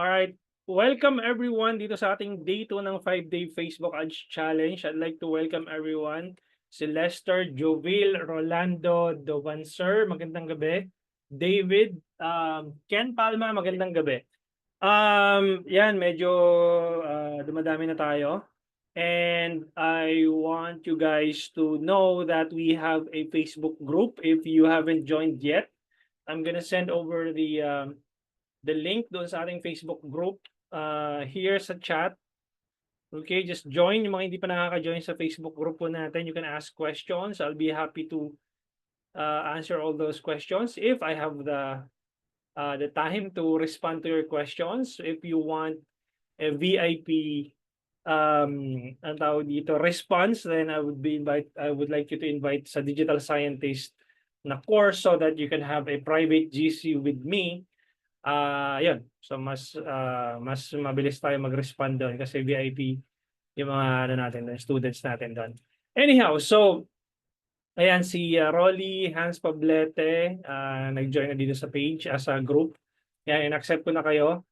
Alright, welcome everyone dito sa ating day 2 ng 5-day Facebook Ads Challenge. I'd like to welcome everyone. Si Lester, Jovil, Rolando, Dovan Sir, magandang gabi. David, Ken Palma, magandang gabi. Yan, medyo dumadami na tayo. And I want you guys to know that we have a Facebook group. If you haven't joined yet, I'm gonna send over the link doon sa ating Facebook group here sa chat. Okay, just join. Yung mga hindi pa nakaka-join sa Facebook group po natin, you can ask questions. I'll be happy to answer all those questions if I have the time to respond to your questions. If you want a VIP ang tawag dito, response, then I would like you to invite sa digital scientist na course so that you can have a private GC with me. Yun. So mas mabilis tayo mag-respond doon kasi VIP yung mga natin, students natin doon. Anyhow, so ayan si Rolly, Hans Pablete, nag-join na dito sa page as a group. Yan, in-accept ko na kayo.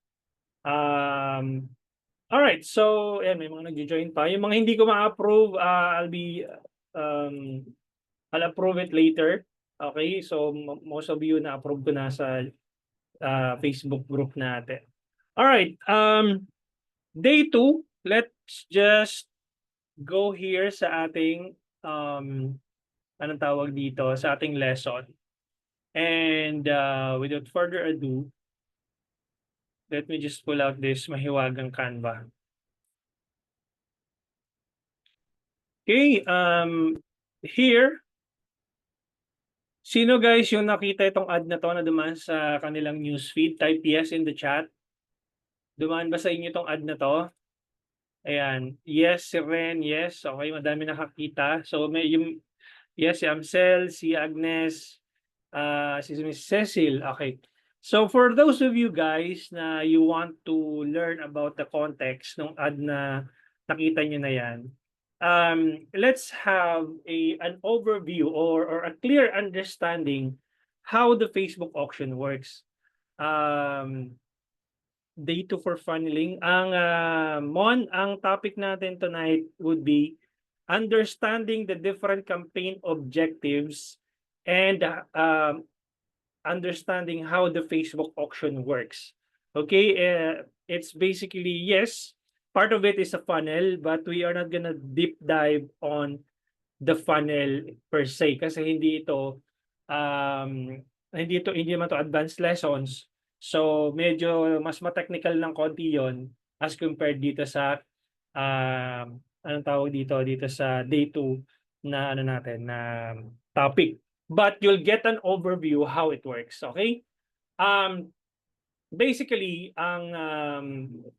Alright, so ayan, may mga nag-join pa. Yung mga hindi ko ma-approve, I'll approve it later. Okay, so most of you na-approve ko na sa Facebook group natin. Alright, day 2, let's just go here sa ating anong tawag dito, sa ating lesson. And without further ado, let me just pull out this mahiwagang Canva. Okay, here, sino guys yung nakita itong ad na to na dumaan sa kanilang newsfeed? Type yes in the chat. Dumaan ba sa inyo itong ad na to? Ayan. Yes, si Ren. Yes. Okay, madami nakakita. So, may yung yes, si Amsel, si Agnes, si Miss Cecil. Okay. So, for those of you guys na you want to learn about the context ng ad na nakita nyo na yan, let's have an overview or a clear understanding how the Facebook auction works. Day 2 for funneling. Ang topic natin tonight would be understanding the different campaign objectives and understanding how the Facebook auction works. Okay, it's basically, yes, part of it is a funnel, but we are not gonna deep dive on the funnel per se kasi hindi naman to advanced lessons. So medyo mas ma-technical ng konti yon as compared dito sa anong tawag dito sa day 2 na natin na topic. But you'll get an overview how it works, okay? Basically, ang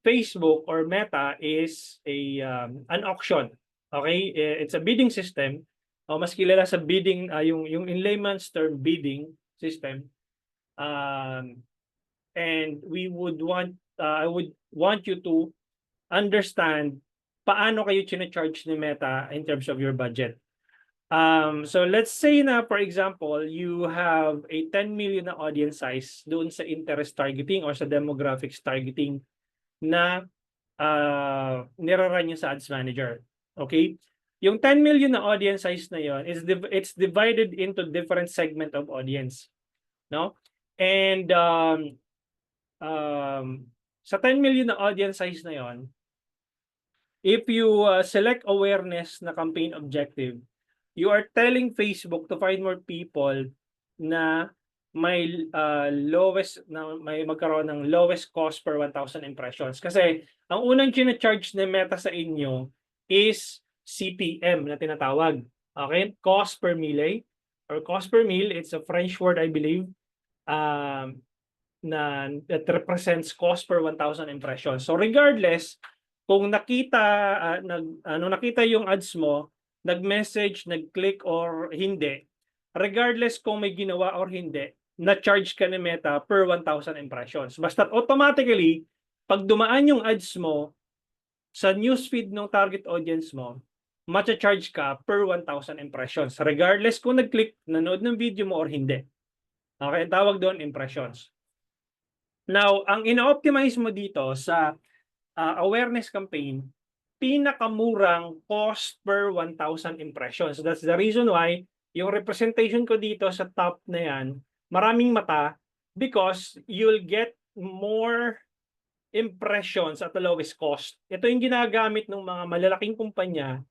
Facebook or Meta is an auction. Okay? It's a bidding system. O mas kilala sa bidding, yung in layman's term bidding system. And I would want you to understand paano kayo chine-charge ni Meta in terms of your budget. So let's say na, for example, you have a 10 million na audience size doon sa interest targeting or sa demographics targeting na niraran nyo sa Ads Manager. Okay? Yung 10 million na audience size na yon it's divided into different segment of audience. No? And sa 10 million na audience size na yon, if you select awareness na campaign objective, you are telling Facebook to find more people na may magkaroon ng lowest cost per 1,000 impressions. Kasi ang unang chine-charge na Meta sa inyo is CPM na tinatawag. Okay? Cost per mille or cost per mille, it's a French word I believe, that represents cost per 1,000 impressions. So regardless kung nakita yung ads mo, nag-message, nag-click or hindi, regardless kung may ginawa or hindi, na-charge ka ni Meta per 1,000 impressions. Basta automatically, pag dumaan yung ads mo sa newsfeed ng target audience mo, matcha-charge ka per 1,000 impressions. Regardless kung nag-click, nanood ng video mo or hindi. Okay, tawag doon impressions. Now, ang ino-optimize mo dito sa awareness campaign, pinakamurang cost per 1,000 impressions. That's the reason why yung representation ko dito sa top na yan, maraming mata because you'll get more impressions at the lowest cost. Ito yung ginagamit ng mga malalaking kumpanya,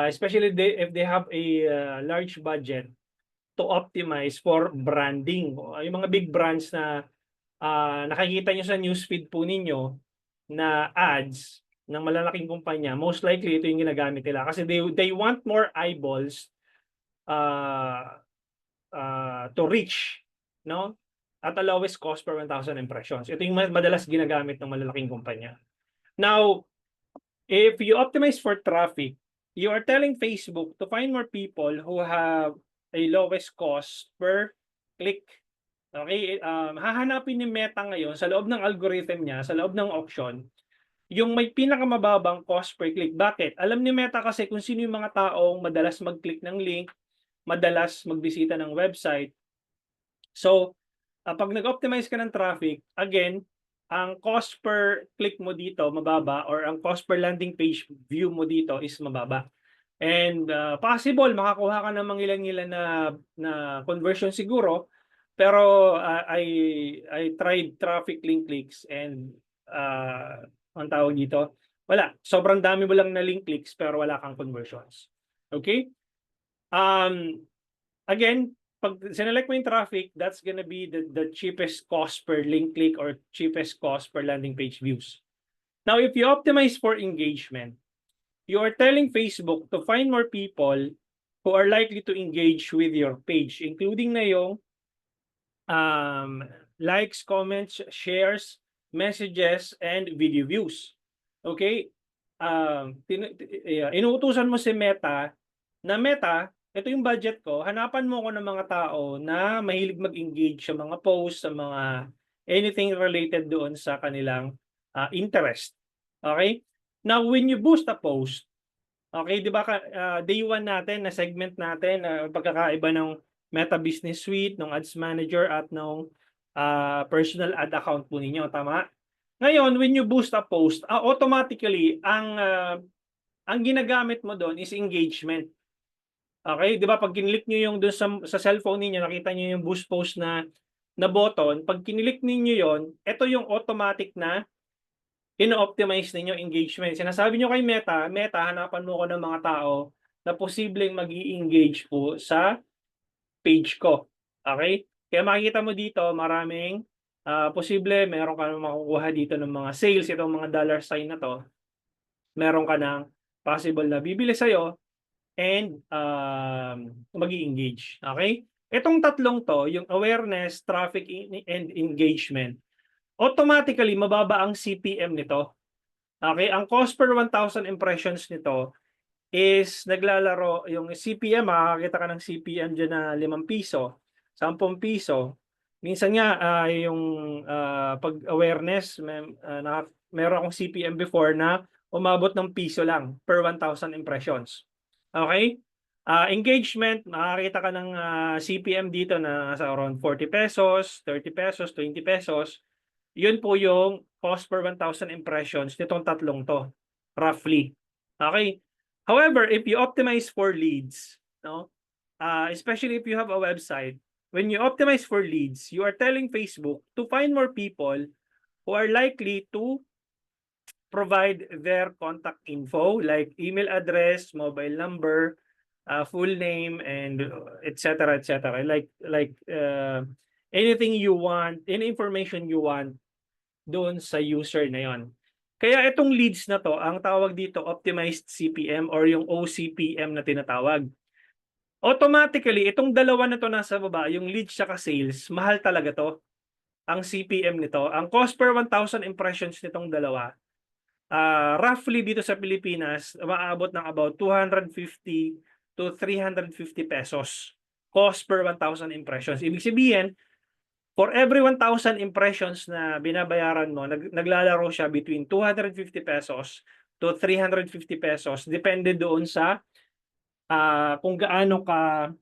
especially if they have a large budget to optimize for branding. Yung mga big brands na nakikita nyo sa newsfeed po ninyo na ads ng malalaking kumpanya, most likely ito yung ginagamit nila kasi they want more eyeballs to reach, no? At the lowest cost per 1,000 impressions. Ito yung madalas ginagamit ng malalaking kumpanya. Now, if you optimize for traffic, you are telling Facebook to find more people who have a lowest cost per click. Okay, hahanapin ni Meta ngayon sa loob ng algorithm niya, sa loob ng auction, yung may pinakamababang cost per click. Bakit? Alam ni Meta kasi kung sino yung mga taong madalas mag-click ng link, madalas magbisita ng website. So, pag nag-optimize ka ng traffic, again, ang cost per click mo dito mababa or ang cost per landing page view mo dito is mababa. And possible makakuha ka ng mga ilan-ilan na conversion siguro, pero I tried traffic link clicks and ang tawag dito, wala. Sobrang dami mo lang na link clicks pero wala kang conversions. Okay? Again, pag sinelect mo yung traffic, that's gonna be the cheapest cost per link click or cheapest cost per landing page views. Now, if you optimize for engagement, you are telling Facebook to find more people who are likely to engage with your page, including na yung likes, comments, shares, messages, and video views. Okay? Inuutusan mo si Meta na Meta, ito yung budget ko, hanapan mo ko ng mga tao na mahilig mag-engage sa mga posts, sa mga anything related doon sa kanilang interest. Okay? Now, when you boost a post, okay, di ba day 1 natin, na segment natin, pagkakaiba ng Meta Business Suite, ng Ads Manager, at ng personal ad account po ninyo, tama? Ngayon, when you boost a post, automatically, ang ginagamit mo doon is engagement. Okay, di ba pag kinlik nyo yung doon sa cellphone niyo, nakita niyo yung boost post na button, pag kinilik niyo yon, ito yung automatic na ino-optimize ninyo engagement. Sinasabi nyo kay Meta, hanapan mo ko ng mga tao na posibleng mag-i-engage po sa page ko. Okay? Kaya makikita mo dito, maraming posible, meron ka makukuha dito ng mga sales, itong mga dollar sign na to. Meron ka ng possible na bibili sa'yo and mag-i-engage. Okay? Itong tatlong to, yung awareness, traffic, and engagement, automatically mababa ang CPM nito. Okay? Ang cost per 1,000 impressions nito is naglalaro, yung CPM, makakakita ka ng CPM dyan na 5 piso, 10 piso. Minsan nga, yung pag-awareness, meron akong CPM before na umabot ng piso lang per 1,000 impressions. Okay? Engagement, makakita ka ng CPM dito na sa around 40 pesos, 30 pesos, 20 pesos. Yun po yung cost per 1,000 impressions nitong tatlong to, roughly. Okay? However, if you optimize for leads, no, especially if you have a website, when you optimize for leads, you are telling Facebook to find more people who are likely to provide their contact info like email address, mobile number, full name, and etc. etc. Like anything you want, any information you want doon sa user na yon. Kaya itong leads na to, ang tawag dito optimized CPM or yung OCPM na tinatawag. Automatically, itong dalawa na to nasa baba, yung leads saka sales, mahal talaga to. Ang CPM nito, ang cost per 1,000 impressions nitong dalawa, roughly dito sa Pilipinas, maabot ng about 250 to 350 pesos cost per 1,000 impressions. Ibig sabihin, for every 1,000 impressions na binabayaran mo, naglalaro siya between 250 pesos to 350 pesos. Depende doon sa kung gaano ka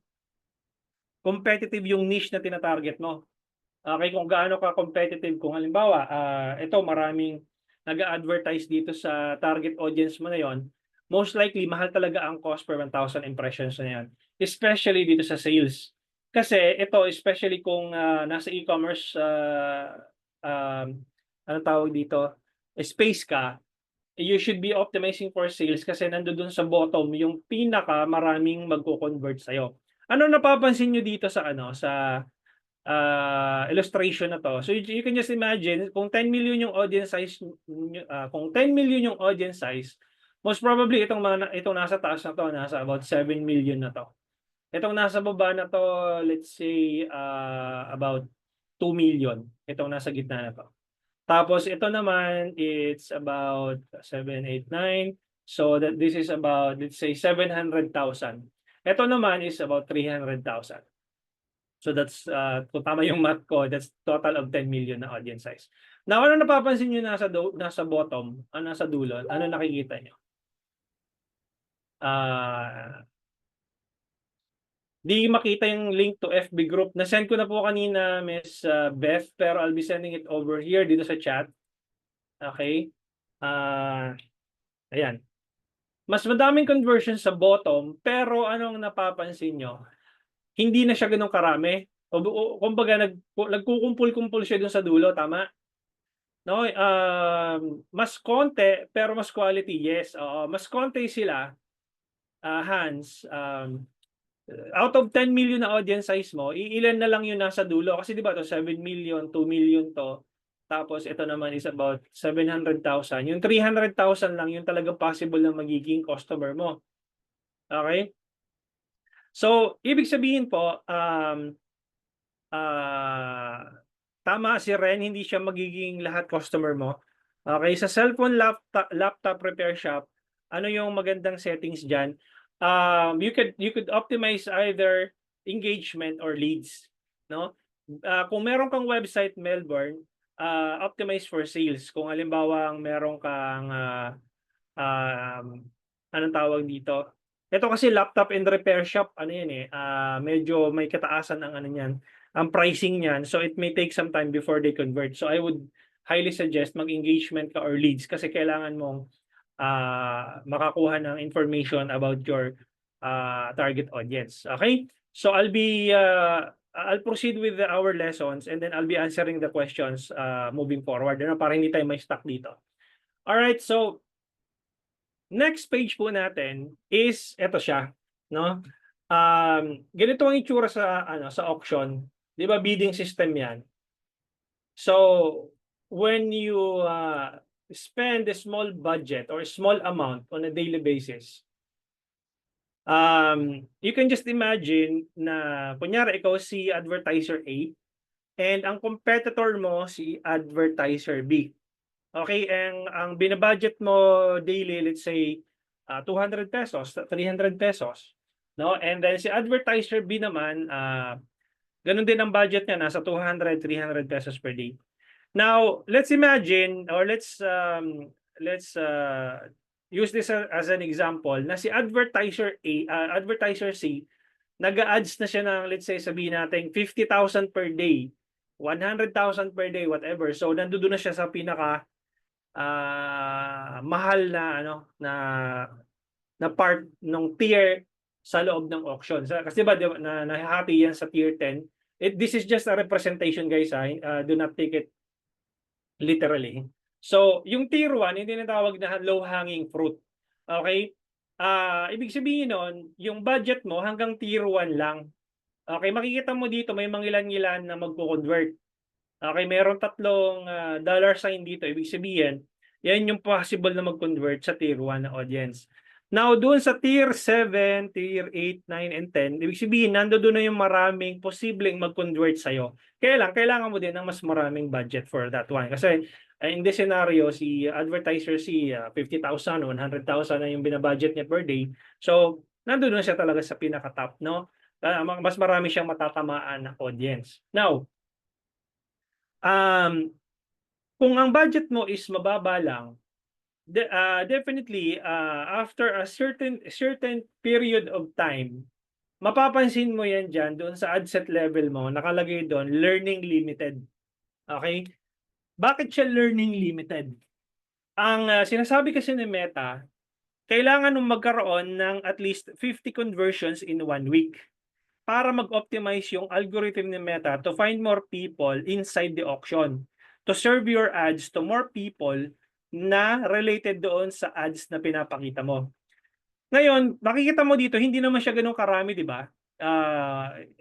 competitive yung niche na tinatarget mo. Okay, kung gaano ka competitive, kung halimbawa, ito maraming nag-a-advertise dito sa target audience mo na yon, most likely mahal talaga ang cost per 1,000 impressions na yan. Especially dito sa sales. Kasi ito, especially kung nasa e-commerce, anong tawag dito, space ka, you should be optimizing for sales kasi nandoon sa bottom yung pinaka maraming magko-convert sa'yo. Ano napapansin nyo dito sa illustration na 'to? So you can just imagine kung 10 million yung audience size kung 10 million yung audience size, most probably itong nasa taas na 'to, nasa about 7 million na 'to. Itong nasa baba na 'to, let's say, about 2 million, itong nasa gitna na 'to. Tapos ito naman, it's about 7, 8, 9. So that this is about, let's say, 700,000. Ito naman is about 300,000. So that's, kung tama yung math ko, that's total of 10 million na audience size. Now, ano napapansin nyo nasa bottom, nasa dulo, ano nakikita nyo? Di makita yung link to FB group. Na-send ko na po kanina, Miss Beth, pero I'll be sending it over here dito sa chat. Okay? Ayan. Mas madaming conversion sa bottom, pero anong napapansin nyo? Hindi na siya ganun karami. Kumbaga, nagkukumpul-kumpul siya dun sa dulo, tama? No, mas konti pero mas quality, yes. Oo, mas konti sila, Hans. Out of 10 million na audience size mo, iilan na lang yung nasa dulo kasi 'di ba to 7 million, 2 million to. Tapos ito naman is about 700,000. Yung 300,000 lang yung talagang possible na magiging customer mo. Okay? So, ibig sabihin po, tama si Ren, hindi siya magiging lahat customer mo. Okay, sa cellphone, laptop repair shop, ano yung magandang settings diyan? You could optimize either engagement or leads, no? Kung meron kang website, Melbourne, optimize for sales. Kung halimbawa meron kang anong tawag dito? Ito kasi laptop and repair shop, ano yan medyo may kataasan ang ano niyan, ang pricing niyan. So it may take some time before they convert. So I would highly suggest mag-engagement ka or leads kasi kailangan mong makakuha ng information about your target audience. Okay? So I'll proceed with our lessons and then I'll be answering the questions moving forward, para hindi tayo may stuck dito. All right, so next page po natin is eto siya, no? Ganito ang itsura sa auction, 'di ba bidding system 'yan. So, when you spend a small budget or a small amount on a daily basis, you can just imagine na kunyari ikaw si advertiser A and ang competitor mo si advertiser B. Okay, ang binabudget mo daily, let's say, 200 pesos, 300 pesos. No? And then si advertiser B naman, ganun din ang budget niya, nasa 200, 300 pesos per day. Now, let's imagine or let's use this as an example na si advertiser A, advertiser C, nag-a-ads na siya ng, let's say, sabihin natin 50,000 per day, 100,000 per day, whatever. So, nandoon na siya sa pinaka mahal na part ng tier sa loob ng auction. Kasi ba nahahati yan sa tier 10. This is just a representation, guys. Do not take it literally. So, yung tier 1, yung tinatawag na low hanging fruit. Okay? Ibig sabihin nun, yung budget mo hanggang tier 1 lang. Okay, makikita mo dito may mangilan-ngilan na magko-convert. Okay, meron tatlong dollar sign dito. Ibig sabihin, yan yung possible na mag-convert sa tier 1 na audience. Now, doon sa tier 7, tier 8, 9, and 10, ibig sabihin, nandoon na yung maraming posibleng mag-convert sa'yo. Kailangan mo din ng mas maraming budget for that one. Kasi in this scenario, si advertiser si 50,000, 100,000 na yung binabudget niya per day. So, nandoon na siya talaga sa pinaka-top, no? Mas marami siyang matatamaan na audience. Now, kung ang budget mo is mababa lang, definitely after a certain period of time, mapapansin mo yan dyan, doon sa ad set level mo, nakalagay doon, learning limited. Okay? Bakit siya learning limited? Ang sinasabi kasi ni Meta, kailangan mong magkaroon ng at least 50 conversions in 1 week para mag-optimize yung algorithm ni Meta to find more people inside the auction, to serve your ads to more people na related doon sa ads na pinapakita mo. Ngayon, makikita mo dito, hindi naman siya ganun karami, di ba?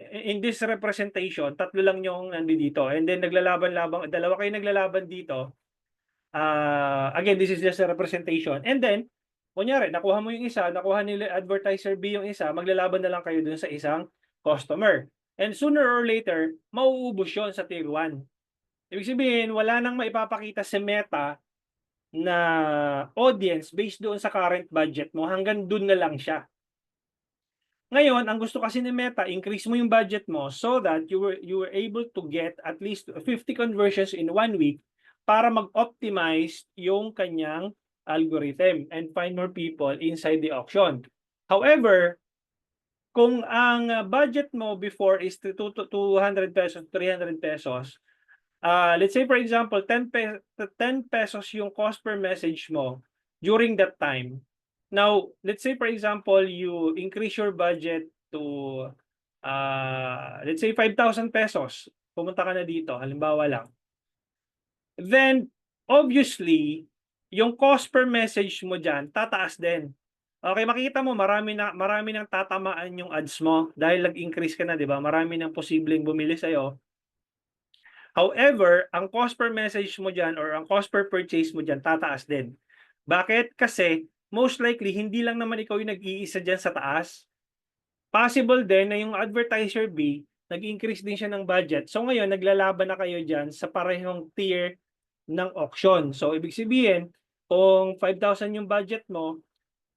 In this representation, 3 lang yung nandito. And then naglalaban-laban, 2 kayo naglalaban dito. Again, this is just a representation. And then, kunyari, nakuha mo yung isa, nakuha nila advertiser B yung isa, maglalaban na lang kayo dun sa isang customer. And sooner or later, mauubos yun sa tier 1. Ibig sabihin, wala nang maipapakita si Meta na audience based doon sa current budget mo, hanggang dun na lang siya. Ngayon, ang gusto kasi ni Meta, increase mo yung budget mo so that you were able to get at least 50 conversions in 1 week para mag-optimize yung kanyang algorithm and find more people inside the auction. However, kung ang budget mo before is 200 pesos, 300 pesos, let's say for example, 10 pesos yung cost per message mo during that time. Now, let's say for example, you increase your budget to, let's say 5,000 pesos. Pumunta ka na dito, halimbawa lang. Then, obviously, yung cost per message mo dyan, tataas din. Okay, makikita mo, marami nang tatamaan yung ads mo dahil nag-increase ka na, di ba? Marami nang posibleng bumili sa'yo. However, ang cost per message mo dyan or ang cost per purchase mo dyan, tataas din. Bakit? Kasi, most likely, hindi lang naman ikaw yung nag-iisa dyan sa taas. Possible din na yung advertiser B, nag-increase din siya ng budget. So ngayon, naglalaban na kayo dyan sa parehong tier ng auction. So ibig sabihin, kung 5,000 yung budget mo,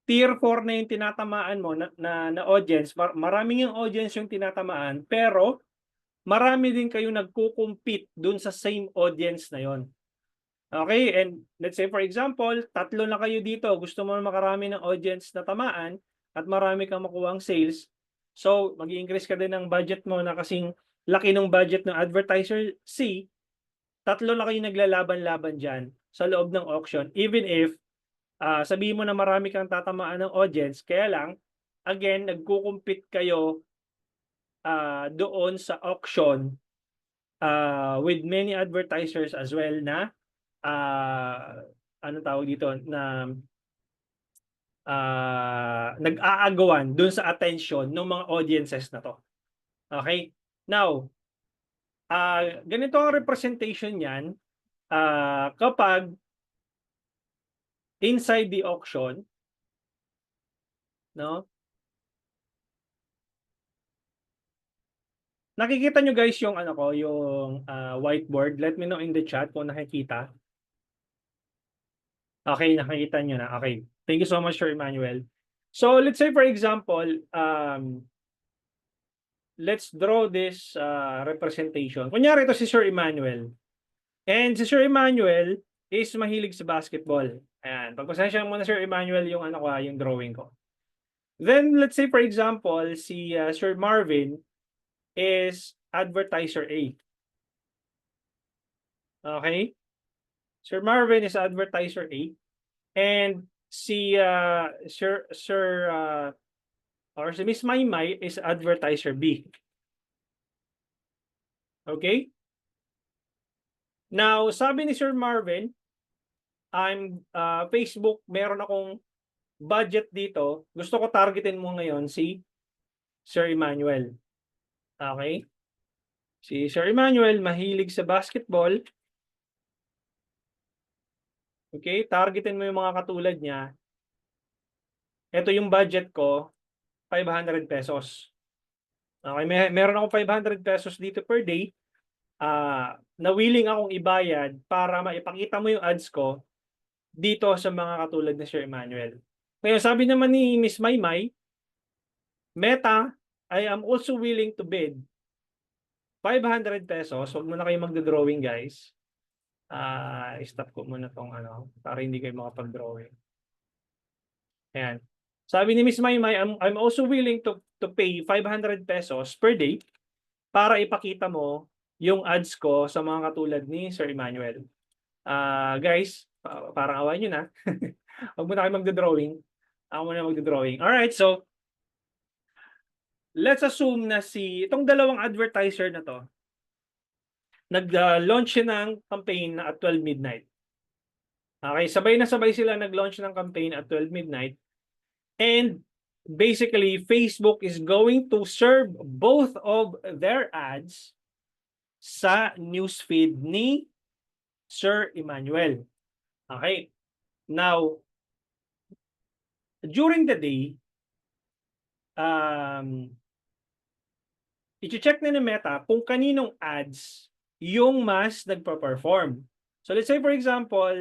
tier 4 na yung tinatamaan mo na audience. Maraming yung audience yung tinatamaan, pero marami din kayo nagko-compete dun sa same audience na yon. Okay, and let's say for example, 3 na kayo dito, gusto mo makarami ng audience na tamaan at marami kang makuhang sales. So, mag-i-increase ka din ng budget mo na kasing laki ng budget ng advertiser C, 3 na kayo naglalaban-laban dyan sa loob ng auction, even if sabihin mo na marami kang tatamaan ng audience, kaya lang, again, nagko-compete kayo doon sa auction with many advertisers as well na ano tawag dito na nag-aagawan dun sa attention ng mga audiences na to. Okay? Now, ganito ang representation niyan kapag inside the auction, no? Nakikita nyo guys yung ano ko, yung whiteboard. Let me know in the chat kung nakikita. Okay, nakikita nyo na. Okay. Thank you so much, Sir Emmanuel. So, let's say for example, let's draw this representation. Kunyari ito si Sir Emmanuel. And si Sir Emmanuel is mahilig sa basketball. Ayan. Pagpasensya mo na Sir Emmanuel yung ano ko, yung drawing ko. Then, let's say for example, si Sir Marvin is advertiser A. Okay? Sir Marvin is advertiser A. And si or si Miss Maymay is advertiser B. Okay? Now, sabi ni Sir Marvin, I'm Facebook, meron akong budget dito. Gusto ko targetin mo ngayon si Sir Emmanuel. Okay? Si Sir Emmanuel mahilig sa basketball. Okay, targetin mo yung mga katulad niya. Ito yung budget ko, 500 pesos. Okay, meron akong 500 pesos dito per day. Na willing akong ibayad para maipakita mo yung ads ko dito sa mga katulad ni Sir Emmanuel. Ngayon, sabi naman ni Miss Maymay, Meta, I am also willing to bid 500 pesos. Huwag mo na kayo magdodrawing, guys. Stop ko muna tong ano, para hindi kayo makapag-drawing. Ayan. Sabi ni Miss Maymay, I'm also willing to pay 500 pesos per day para ipakita mo yung ads ko sa mga katulad ni Sir Emmanuel. Guys, parang awayan nyo na. Huwag muna kayo magdodrawing. Ako muna magdodrawing. Alright, so let's assume na itong dalawang advertiser na to, nag-launch siya ng campaign na at 12 midnight. Okay, sabay na sabay sila nag-launch ng campaign at 12 midnight. And basically, Facebook is going to serve both of their ads sa newsfeed ni Sir Emmanuel. Okay. Now, during the day, i-check na ni Meta kung kaninong ads yung mas nagpa-perform. So let's say for example,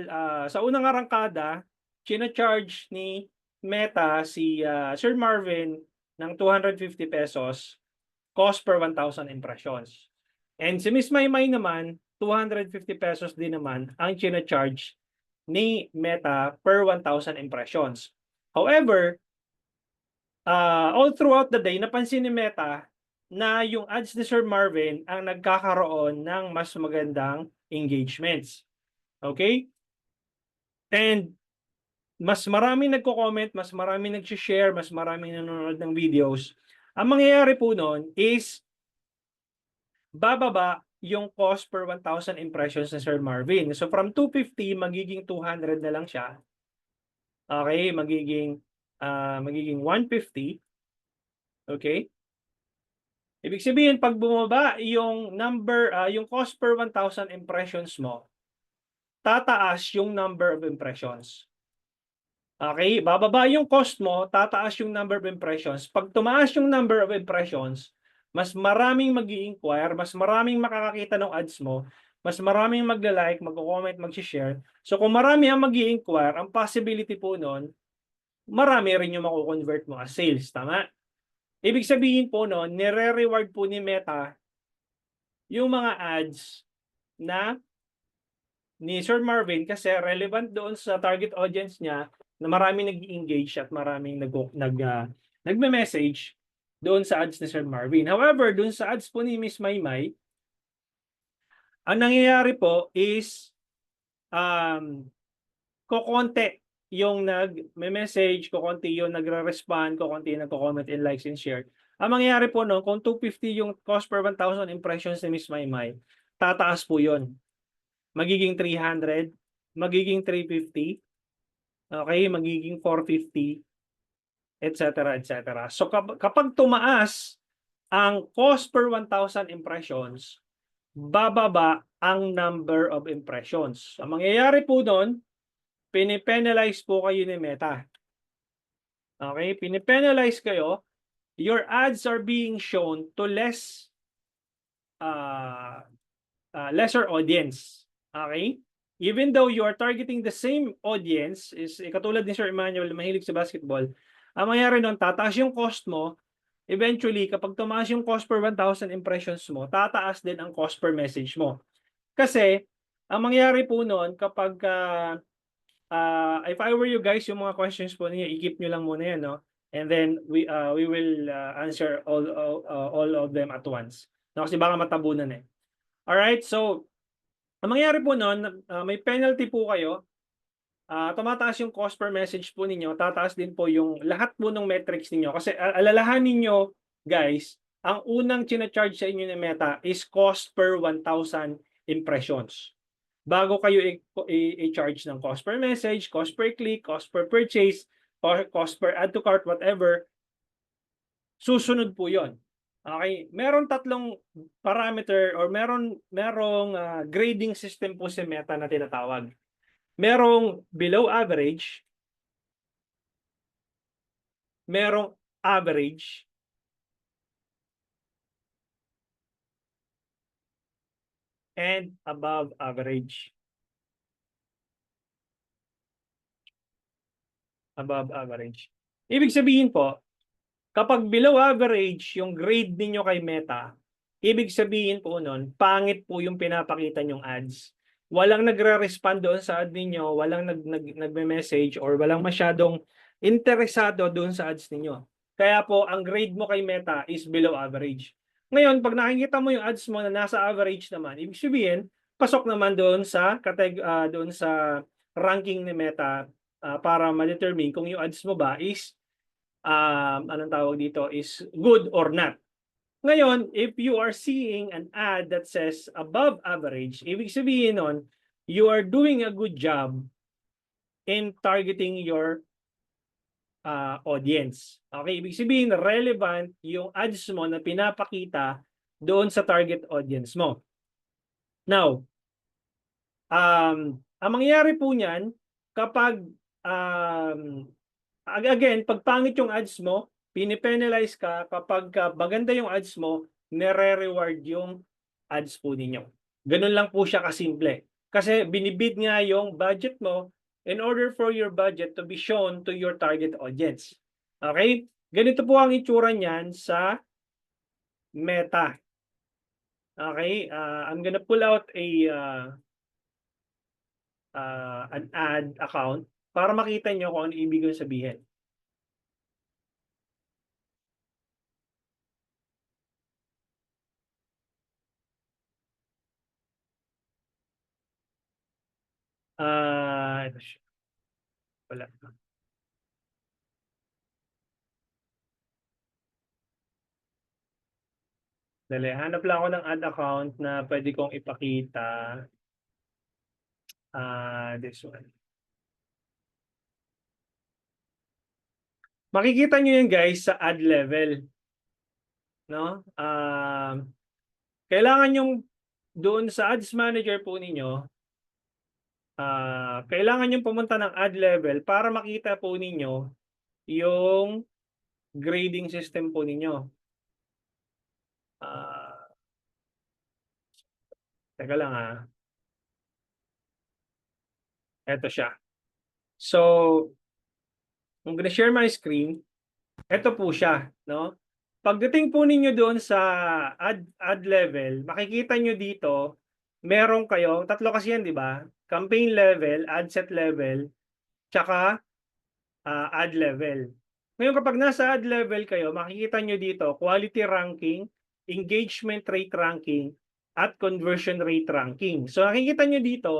sa unang arangkada, china-charge ni Meta si Sir Marvin ng 250 pesos cost per 1,000 impressions. And si Miss Maymay naman, 250 pesos din naman ang china-charge ni Meta per 1,000 impressions. However, all throughout the day, napansin ni Meta na yung ads ni Sir Marvin ang nagkakaroon ng mas magandang engagements. Okay? And mas maraming nagko-comment, mas maraming nag-share, mas maraming nanonood ng videos. Ang mangyayari po noon is bababa yung cost per 1,000 impressions ni Sir Marvin. So from 250, magiging 200 na lang siya. Okay? Magiging 150. Okay? Ibig sabihin, pag bumaba yung number, yung cost per 1,000 impressions mo, tataas yung number of impressions. Okay? Bababa yung cost mo, tataas yung number of impressions. Pag tumaas yung number of impressions, mas maraming mag-i-inquire, mas maraming makakakita ng ads mo, mas maraming magla-like, mag-comment, mag-share. So kung marami ang mag-i-inquire, ang possibility po nun, marami rin yung mako-convert mo as sales. Tama? Ibig sabihin po noon, nire-reward po ni Meta yung mga ads na ni Sir Marvin kasi relevant doon sa target audience niya na maraming nag-engage at maraming nagme-message doon sa ads ni Sir Marvin. However, doon sa ads po ni Miss Maymay, ang nangyayari po is kokonti yung nag-message, kokonti yung nagre-respond, kokonti yung nagko-comment and likes and share. Ang mangyayari po noon, kung 250 yung cost per 1,000 impressions ni Miss Maymay, tataas po yun. Magiging 300, magiging 350, okay, magiging 450, etc. etc. So kapag tumaas ang cost per 1,000 impressions, bababa ang number of impressions. Ang mangyayari po doon, pinipenalize po kayo ni Meta. Okay? Pinipenalize kayo. Your ads are being shown to lesser audience. Okay? Even though you are targeting the same audience, is katulad ni Sir Emmanuel, mahilig sa basketball, ang mangyayari nun, tataas yung cost mo. Eventually, kapag tumaas yung cost per 1,000 impressions mo, tataas din ang cost per message mo. Kasi, ang mangyayari po nun, kapag if I were you guys, yung mga questions po niyo, i-keep nyo lang muna yan, no? And then we will answer all of them at once. No, kasi baka matabunan eh. All right, so ang mangyayari po noon, may penalty po kayo. Tumataas yung cost per message po ninyo, tataas din po yung lahat po ng metrics ninyo. Kasi alalahanin niyo, guys, ang unang china-charge sa inyo ni Meta is cost per 1,000 impressions. Bago kayo i-charge ng cost per message, cost per click, cost per purchase, cost per add to cart, whatever, susunod po yon. Okay, meron tatlong parameter or merong grading system po si Meta na tinatawag. Merong below average, merong average, and above average. Above average. Ibig sabihin po, kapag below average yung grade ninyo kay Meta, ibig sabihin po nun, pangit po yung pinapakita nyong ads. Walang nagre-respond doon sa ad ninyo, walang nagme-message or walang masyadong interesado doon sa ads ninyo. Kaya po, ang grade mo kay Meta is below average. Ngayon, pag nakikita mo yung ads mo na nasa average naman, ibig sabihin, pasok naman doon sa ranking ni Meta para ma-determine kung yung ads mo ba is anong tawag dito is good or not. Ngayon, if you are seeing an ad that says above average, ibig sabihin nun, you are doing a good job in targeting your audience. Okay, ibig sabihin relevant yung ads mo na pinapakita doon sa target audience mo. Now, ang mangyayari po niyan kapag again, pag pangit yung ads mo, pinipenalize ka. Kapag maganda yung ads mo, nire-reward yung ads po ninyo. Ganun lang po siya kasimple. Kasi binibid nga yung budget mo in order for your budget to be shown to your target audience. Okay? Ganito po ang itsura niyan sa Meta. Okay? I'm gonna pull out an ad account para makita nyo kung ano ibig sabihin. Ito siya. Wala. Dali, hanap lang ako ng ad account na pwede kong ipakita. This one. Makikita nyo yun guys sa ad level. No? Kailangan yung doon sa ads manager po ninyo, kailangan yung pumunta ng ad level para makita po ninyo yung grading system po ninyo. Teka lang Ito siya. So, I'm gonna share my screen. Ito po siya, no? Pagdating po ninyo doon sa ad level, makikita nyo dito, meron kayo, tatlo kasi yan, di ba? Campaign level, ad set level, tsaka ad level. Ngayon kapag nasa ad level kayo, makikita nyo dito, quality ranking, engagement rate ranking, at conversion rate ranking. So nakikita nyo dito,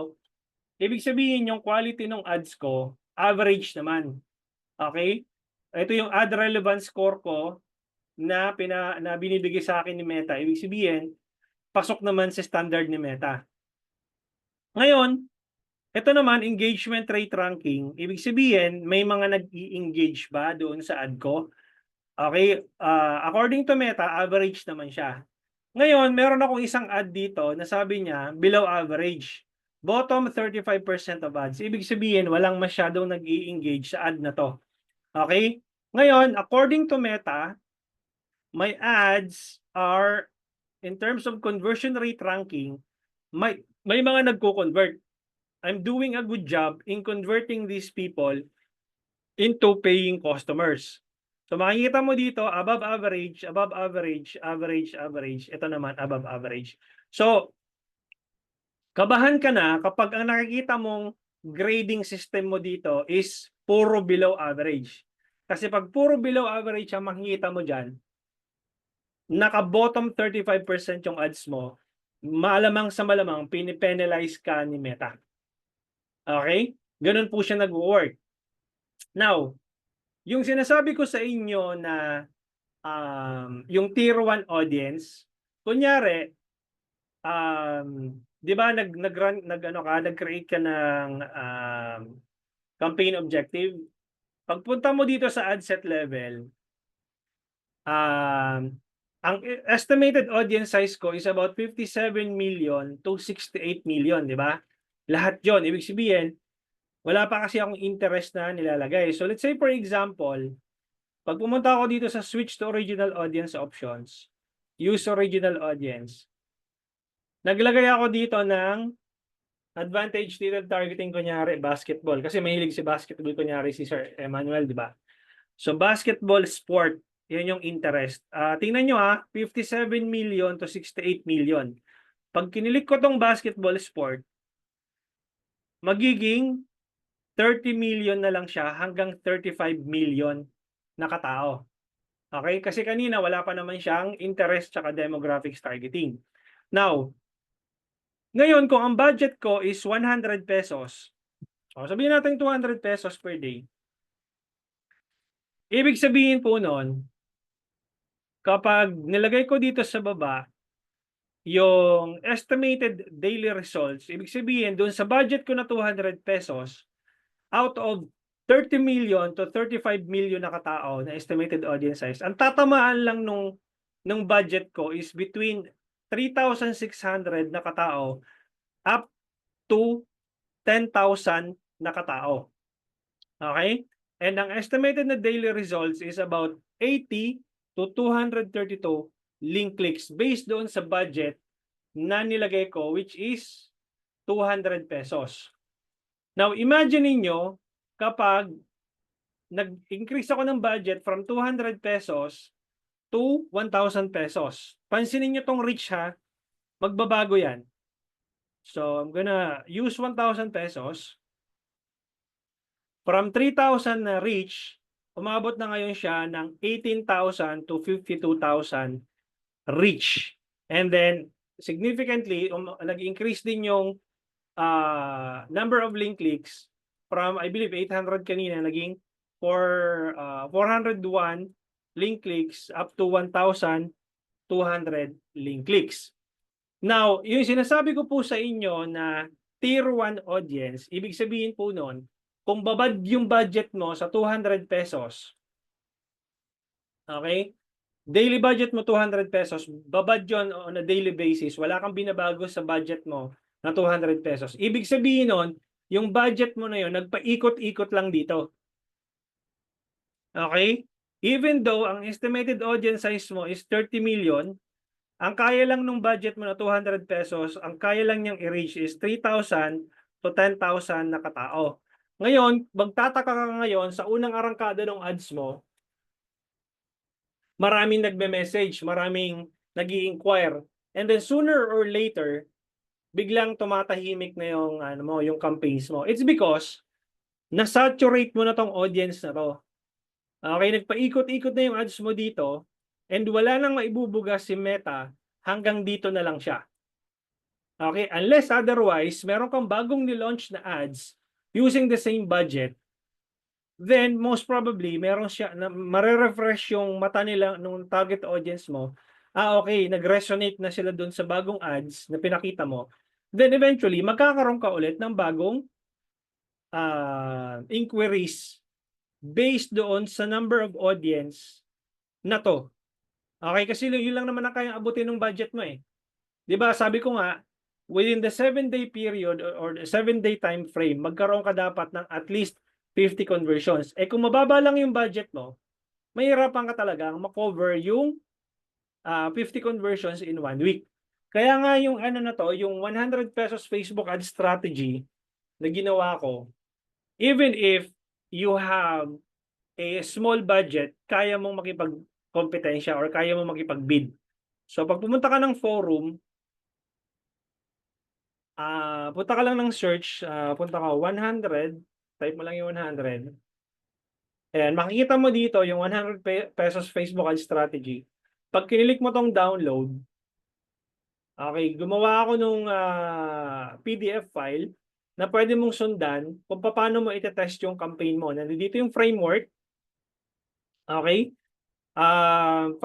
ibig sabihin yung quality ng ads ko, average naman. Okay? Ito yung ad relevance score ko na binibigay sa akin ni Meta. Ibig sabihin, pasok naman sa standard ni Meta. Ngayon, ito naman, engagement rate ranking. Ibig sabihin, may mga nag-i-engage ba doon sa ad ko? Okay, according to Meta, average naman siya. Ngayon, meron akong isang ad dito na sabi niya, below average. Bottom 35% of ads. Ibig sabihin, walang masyadong nag-i-engage sa ad na to. Okay? Ngayon, according to Meta, my ads are, in terms of conversion rate ranking, may mga nagko-convert. I'm doing a good job in converting these people into paying customers. So makikita mo dito, above average, above average, average, average. Ito naman, above average. So, kabahan ka na kapag ang nakikita mong grading system mo dito is puro below average. Kasi pag puro below average ang makikita mo dyan, naka-bottom 35% yung ads mo, malamang sa malamang, pinipenalize ka ni Meta. Okay? Ganun po siya nag-work. Now, yung sinasabi ko sa inyo na yung tier 1 audience, kunyari, di ba nag-create ka ng campaign objective? Pagpunta mo dito sa ad set level, ang estimated audience size ko is about 57 million to 68 million, di ba? Lahat yon, ibig sabihin, wala pa kasi akong interest na nilalagay. So let's say for example, pag pumunta ako dito sa switch to original audience options, use original audience, naglagay ako dito ng advantage dito targeting, kunyari basketball, kasi mahilig si basketball, kunyari si Sir Emmanuel, di ba? So basketball sport, yun yung interest. Tingnan nyo 57 million to 68 million. Pag kinilik ko tong basketball sport, magiging 30 million na lang siya hanggang 35 million na katao. Okay? Kasi kanina wala pa naman siyang interest tsaka demographics targeting. Now, ngayon kung ang budget ko is 100 pesos, sabihin natin 200 pesos per day. Ibig sabihin po nun, kapag nilagay ko dito sa baba, yung estimated daily results, ibig sabihin, doon sa budget ko na 200 pesos, out of 30 million to 35 million na katao na estimated audience size, ang tatamaan lang nung budget ko is between 3,600 na katao up to 10,000 na katao. Okay? And ang estimated na daily results is about 80 to 232 link clicks based doon sa budget na nilagay ko, which is 200 pesos. Now, imagine niyo kapag nag-increase ako ng budget from 200 pesos to 1,000 pesos. Pansinin niyo tong reach ha, magbabago yan. So, I'm gonna use 1,000 pesos. From 3,000 na reach, umabot na ngayon siya ng 18,000 to 52,000 reach. And then, significantly, nag-increase din yung number of link clicks from, I believe, 800 kanina, naging 401 link clicks up to 1,200 link clicks. Now, yung sinasabi ko po sa inyo na Tier 1 audience, ibig sabihin po nun, kung babad yung budget mo sa 200 pesos, okay? Daily budget mo 200 pesos, babad yun on a daily basis, wala kang binabago sa budget mo na 200 pesos. Ibig sabihin nun, yung budget mo na yun, nagpaikot-ikot lang dito. Okay? Even though ang estimated audience size mo is 30 million, ang kaya lang nung budget mo na 200 pesos, ang kaya lang niyang i-reach is 3,000 to 10,000 na katao. Ngayon, magtataka ka ngayon sa unang arangkada ng ads mo, maraming nagme-message, maraming nag-i-inquire. And then sooner or later, biglang tumatahimik na yung yung campaigns mo. It's because na-saturate mo na tong audience na to. Okay, nagpaikot-ikot na yung ads mo dito and wala nang maibubugas si Meta, hanggang dito na lang siya. Okay, unless otherwise, meron kang bagong nilaunch na ads using the same budget, then most probably meron siya na mare-refresh yung mata nila nung target audience mo. Okay, nag-resonate na sila doon sa bagong ads na pinakita mo. Then eventually, magkakaroon ka ulit ng bagong inquiries based doon sa number of audience na to. Okay, kasi yun lang naman ang kayang abutin ng budget mo eh. 'Di ba? Sabi ko nga, within the 7-day period or 7-day time frame, magkaroon ka dapat ng at least 50 conversions. Eh kung mababa lang yung budget mo, mahirapan ka talagang makover yung 50 conversions in 1 week. Kaya nga yung na to, yung 100 pesos Facebook ad strategy na ginawa ko, even if you have a small budget, kaya mong makipagkompetensya or kaya mong makipag-bid. So pag pumunta ka ng forum, punta ka lang ng search, punta ka 100, type mo lang yung 100. Ayan, makikita mo dito yung 100 pesos Facebook ad strategy. Pag kinilik mo tong download, okay, gumawa ako nung PDF file na pwede mong sundan kung paano mo itetest yung campaign mo. Nandito yung framework. Okay? 5,000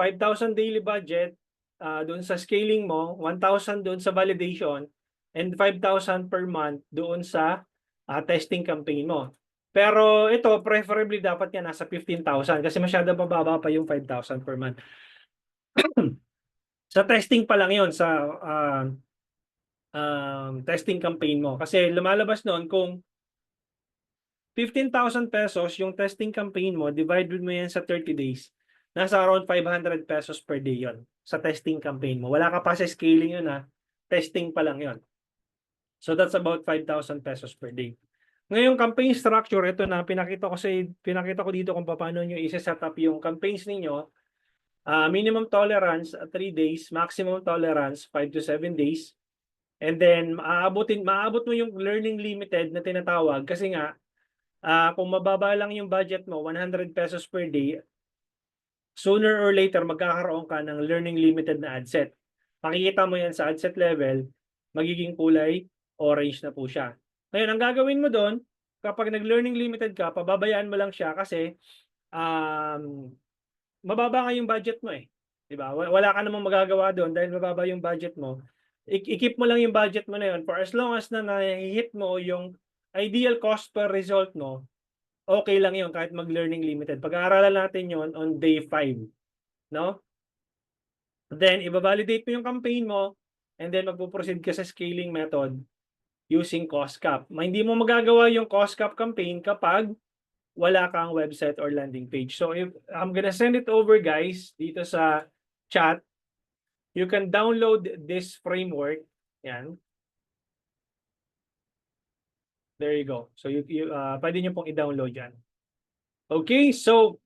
daily budget doon sa scaling mo, 1,000 doon sa validation, and 5,000 per month doon sa testing campaign mo. Pero ito, preferably dapat yan nasa 15,000 kasi masyado mababa pa yung 5,000 per month. Sa testing pa lang yon sa testing campaign mo. Kasi lumalabas noon kung 15,000 pesos yung testing campaign mo, divided mo yan sa 30 days, nasa around 500 pesos per day yon sa testing campaign mo. Wala ka pa sa scaling yun testing pa lang yon. So that's about 5,000 pesos per day. Ngayong campaign structure, ito na pinakita ko dito kung paano nyo i-set up yung campaigns ninyo. Minimum tolerance 3 days, maximum tolerance 5 to 7 days. And then maabot mo yung learning limited na tinatawag kasi nga Kung mababa lang yung budget mo, 100 pesos per day, sooner or later magkakaroon ka ng learning limited na ad set. Makikita mo yan sa ad set level, magiging kulay orange na po siya. Ngayon, ang gagawin mo doon, kapag nag-learning limited ka, pababayaan mo lang siya kasi mababa nga yung budget mo eh. Diba? Wala ka namang magagawa doon dahil mababa yung budget mo. I-keep mo lang yung budget mo na yun for as long as na na-hit mo yung ideal cost per result mo, okay lang yun kahit mag-learning limited. Pag-aaralan natin yun on day 5. No? Then, i-validate mo yung campaign mo and then magpo-proceed ka sa scaling method using cost cap. Hindi mo magagawa yung cost cap campaign kapag wala kang website or landing page. So, if I'm gonna send it over, guys, dito sa chat. You can download this framework. Yan. There you go. So, pwede nyo pong i-download yan. Okay, so,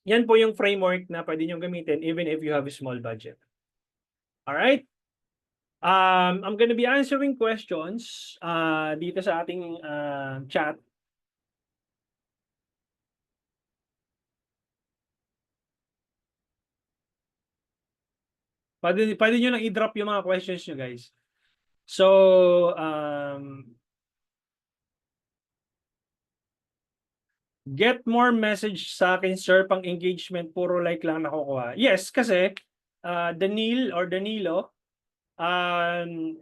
yan po yung framework na pwede nyo gamitin even if you have a small budget. Alright? I'm gonna be answering questions dito sa ating chat. Pwede nyo lang i-drop yung mga questions nyo, guys. So, get more message sa akin, sir, pang engagement, puro like lang nakukuha. Yes, kasi Danilo,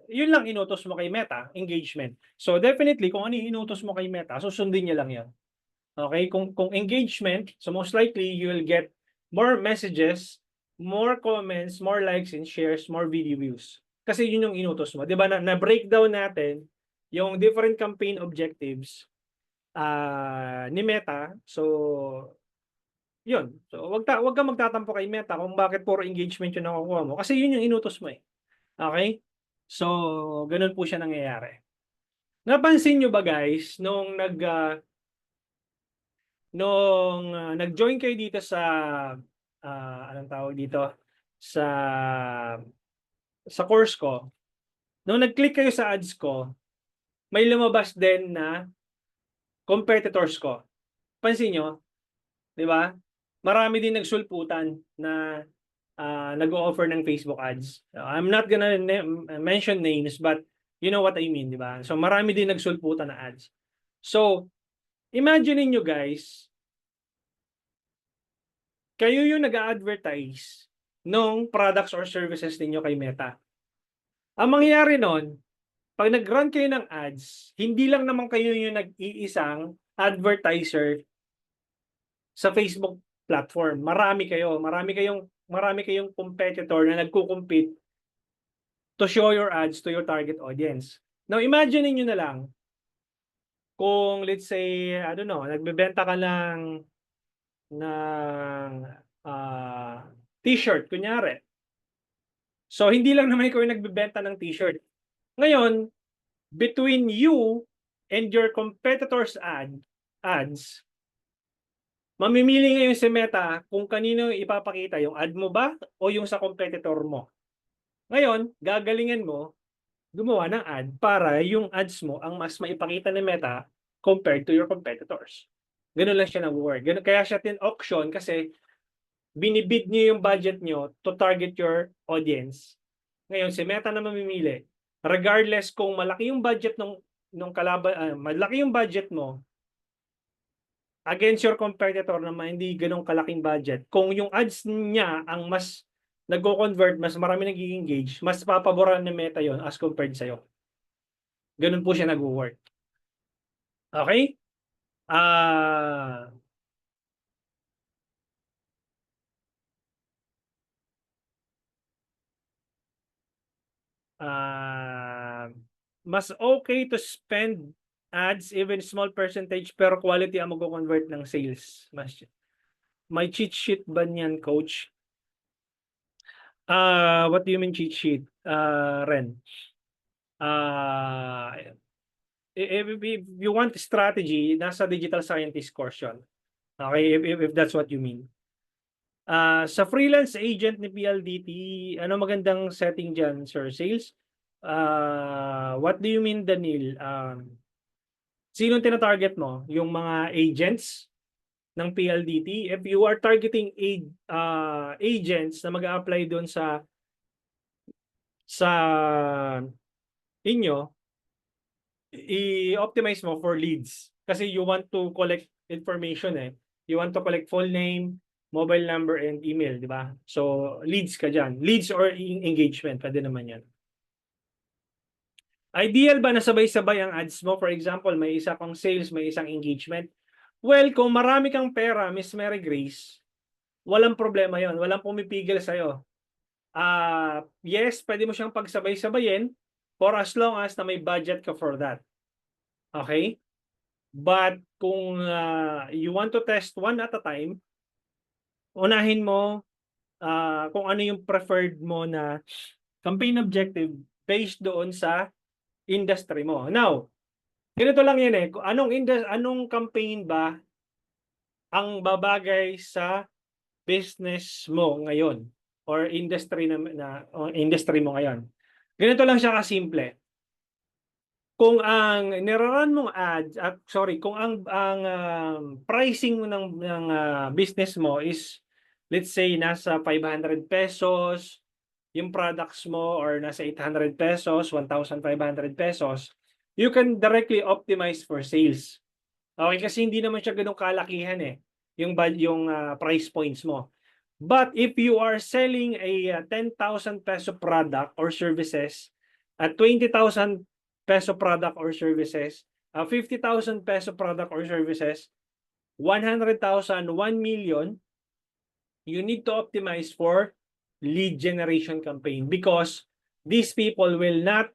yun lang inutos mo kay Meta, engagement. So definitely, kung ano yung inutos mo kay Meta, susundin niya lang yan. Okay? Kung engagement, so most likely, you will get more messages, more comments, more likes and shares, more video views. Kasi yun yung inutos mo. Diba na-breakdown natin yung different campaign objectives ni Meta. So, yun. So, wag ka magtatampo kay Meta kung bakit puro engagement yung nakukuha mo. Kasi yun yung inutos mo eh. Okay? So, ganun po siya nangyayari. Napansin nyo ba, guys, nung nag-join kayo dito sa anong tawag dito? Sa course ko, nung nag-click kayo sa ads ko, may lumabas din na competitors ko. Pansin nyo? Di ba? Marami din nagsulputan na nag-o-offer ng Facebook ads. I'm not gonna mention names, but you know what I mean, di ba? So marami din nagsulputan na ads. So, imagine niyo guys, kayo yung nag-a-advertise ng products or services ninyo kay Meta. Ang mangyayari nun, pag nag-run kayo ng ads, hindi lang naman kayo yung nag-iisang advertiser sa Facebook platform. Marami kayong competitor na nagko-compete to show your ads to your target audience. Now, imagine niyo na lang kung let's say, I don't know, nagbebenta ka ng t-shirt, kunyari. So, hindi lang naman ikaw yung nagbebenta ng t-shirt. Ngayon, between you and your competitors' ads, mamimili ngayon si Meta kung kanino ipapakita, yung ad mo ba o yung sa competitor mo. Ngayon, gagalingan mo gumawa ng ad para yung ads mo ang mas maipakita ni Meta compared to your competitors. Ganun lang siya nag-work. Kaya siya tin-auction kasi binibid niyo yung budget niyo to target your audience. Ngayon, si Meta na mamimili. Regardless kung malaki yung budget nung kalaban, malaki yung budget mo against your competitor na hindi ganong kalaking budget, kung yung ads niya ang mas nagko-convert, mas marami nag-engage, mas papaboran ni Meta yon as compared sa'yo. Ganun po siya nag-work. Okay? Mas okay to spend ads even small percentage pero quality ang mag-convert ng sales. May cheat sheet ba niyan, coach? What do you mean cheat sheet, Ren? If you want strategy, nasa digital scientist course yun. Okay, if that's what you mean. Sa freelance agent ni PLDT, ano magandang setting dyan, sir? Sales? What do you mean, Danil? Sinong tina-target mo? Yung mga agents ng PLDT? If you are targeting agents na mag-a-apply doon sa inyo, i-optimize mo for leads. Kasi you want to collect information eh. You want to collect full name, mobile number, and email, di ba? So, leads ka dyan. Leads or engagement, pwede naman yan. Ideal ba na sabay-sabay ang ads mo? For example, may isa kang sales, may isang engagement. Well, kung marami kang pera, Miss Mary Grace, walang problema yon, walang pumipigil sa'yo. Yes, pwede mo siyang pagsabay-sabayin for as long as na may budget ka for that. Okay? But kung you want to test one at a time, unahin mo kung ano yung preferred mo na campaign objective based doon sa industry mo. Now, ganito lang yan eh. Anong campaign ba ang babagay sa business mo ngayon or industry industry mo ngayon? Ganito lang siya kasimple. Kung ang niraran mong ads, kung ang pricing mo ng business mo is, let's say, nasa 500 pesos, yung products mo or nasa 800 pesos, 1,500 pesos, you can directly optimize for sales. Okay, kasi hindi naman siya ganun kalakihan eh, yung price points mo. But if you are selling a 10,000 peso product or services at 20,000 peso product or services, 50,000 peso product or services, 100,000, 1 million, you need to optimize for lead generation campaign because these people will not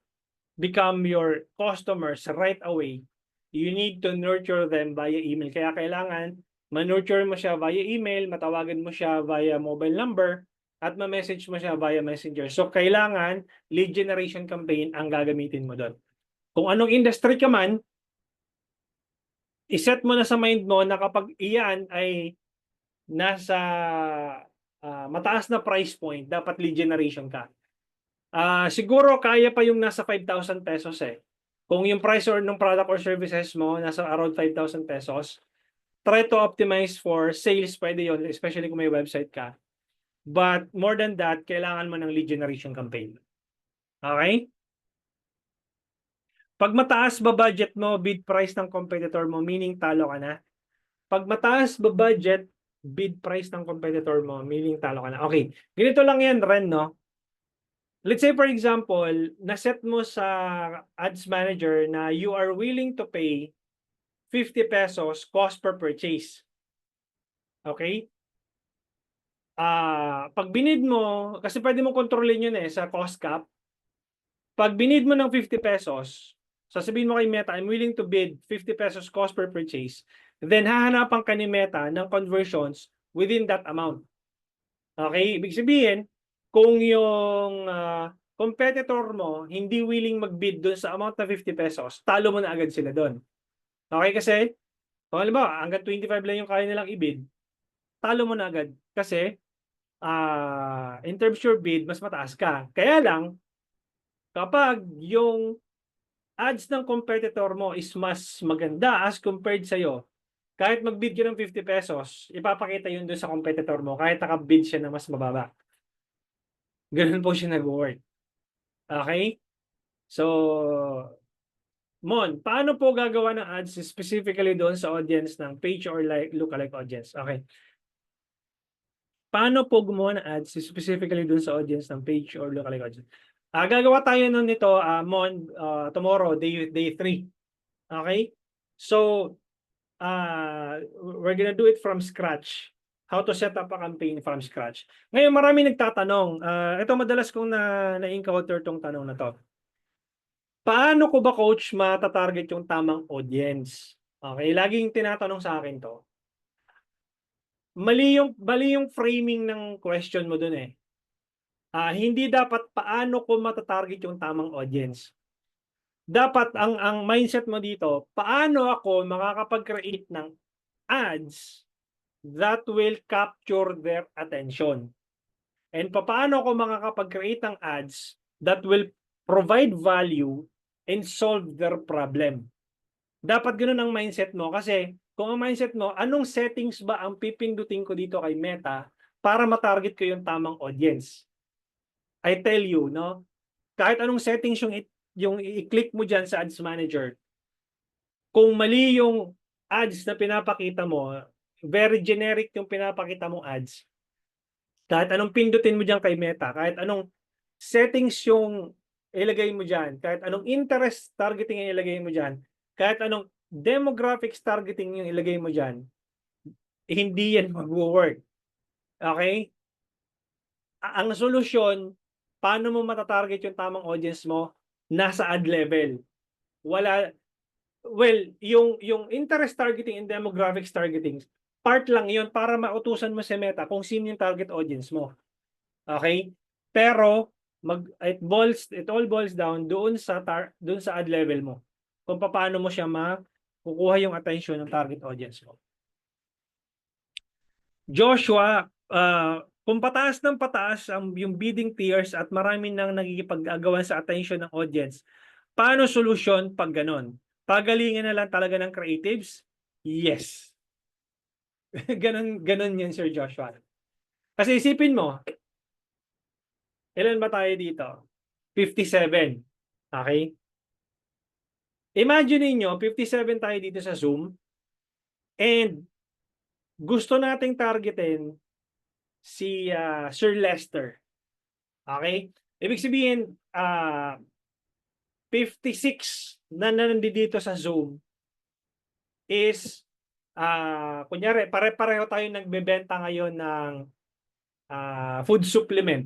become your customers right away. You need to nurture them via email. Kaya kailangan ma-nurture mo siya via email, matawagan mo siya via mobile number, at ma-message mo siya via messenger. So kailangan lead generation campaign ang gagamitin mo doon. Kung anong industry ka man, iset mo na sa mind mo na kapag iyan ay nasa mataas na price point, dapat lead generation ka. Siguro kaya pa yung nasa 5,000 pesos eh. Kung yung price or ng product or services mo nasa around 5,000 pesos, try to optimize for sales, pwede yun, especially kung may website ka. But more than that, kailangan mo ng lead generation campaign. Okay? Pag mataas ba budget mo, bid price ng competitor mo, meaning talo ka na. Pag mataas ba budget, bid price ng competitor mo, meaning talo ka na. Okay, ganito lang yan, Ren, no? Let's say, for example, naset mo sa ads manager na you are willing to pay 50 pesos cost per purchase. Okay? Pag binid mo, kasi pwede mo kontrolin yun eh sa cost cap. Pag binid mo ng 50 pesos, sasabihin mo kay Meta, I'm willing to bid 50 pesos cost per purchase. Then hahanapan ka ni Meta ng conversions within that amount. Okay? Ibig sabihin, kung yung competitor mo hindi willing mag-bid doon sa amount na 50 pesos, talo mo na agad sila doon. Okay, kasi kung halimbawa hanggang 25 lang yung kaya nilang i-bid, talo mo na agad kasi in terms of your bid, mas mataas ka. Kaya lang, kapag yung ads ng competitor mo is mas maganda as compared sa'yo, kahit mag-bid ka ng 50 pesos, ipapakita yun doon sa competitor mo kahit naka-bid siya na mas mababa. Ganun po siya nag-work. Okay? So, Mon, paano po gagawa ng ads specifically doon sa audience ng page or lookalike audience? Okay. Paano po gumawa ng ads specifically doon sa audience ng page or lookalike audience? Gagawa tayo nun nito, Mon, tomorrow, day 3. Okay? So, we're gonna do it from scratch. How to set up a campaign from scratch. Ngayon, marami nagtatanong. Ito madalas kong na-encounter tong tanong na to. Paano ko ba, coach, matatarget yung tamang audience? Okay, laging tinatanong sa akin to. Mali yung framing ng question mo dun eh. Hindi dapat paano ko matatarget yung tamang audience. Dapat ang mindset mo dito, paano ako makakapag-create ng ads that will capture their attention. And paano ako makakapag-create ng ads that will provide value and solve their problem. Dapat gano'n ang mindset mo kasi kung ang mindset mo, anong settings ba ang pipindutin ko dito kay Meta para ma-target ko yung tamang audience? I tell you 'no, kahit anong settings yung i-click mo diyan sa Ads Manager, kung mali yung ads na pinapakita mo, very generic yung pinapakita mong ads, kahit anong pindutin mo diyan kay Meta, kahit anong settings yung ilagay mo diyan, kahit anong interest targeting yung ilagay mo diyan, kahit anong demographics targeting yung ilagay mo diyan, hindi yan magwo-work, okey? Ang solusyon, paano mo mata-target yung tamang audience mo, nasa ad level. Wala well, yung interest targeting and demographics targeting, part lang yun para mautusan mo si Meta kung sino yung target audience mo, okey? Pero it all boils down doon sa ad level mo, kung papaano mo siya makukuha yung attention ng target audience mo. Joshua, kung pataas ng pataas yung bidding tiers at marami nang nagkikipag-agawan sa attention ng audience, paano solusyon 'pag gano'n? Pagalingan na lang talaga ng creatives? Yes. Gano'n 'yan, Sir Joshua. Kasi isipin mo, ilan ba tayo dito? 57, okey? Imagine ninyo 57 tayo dito sa Zoom and gusto nating targetin si, Sir Lester, okey? Ibig sabihin, 56 na nandito sa Zoom is, kunyari pare-pareho tayong nagbebenta ngayon ng, food supplement,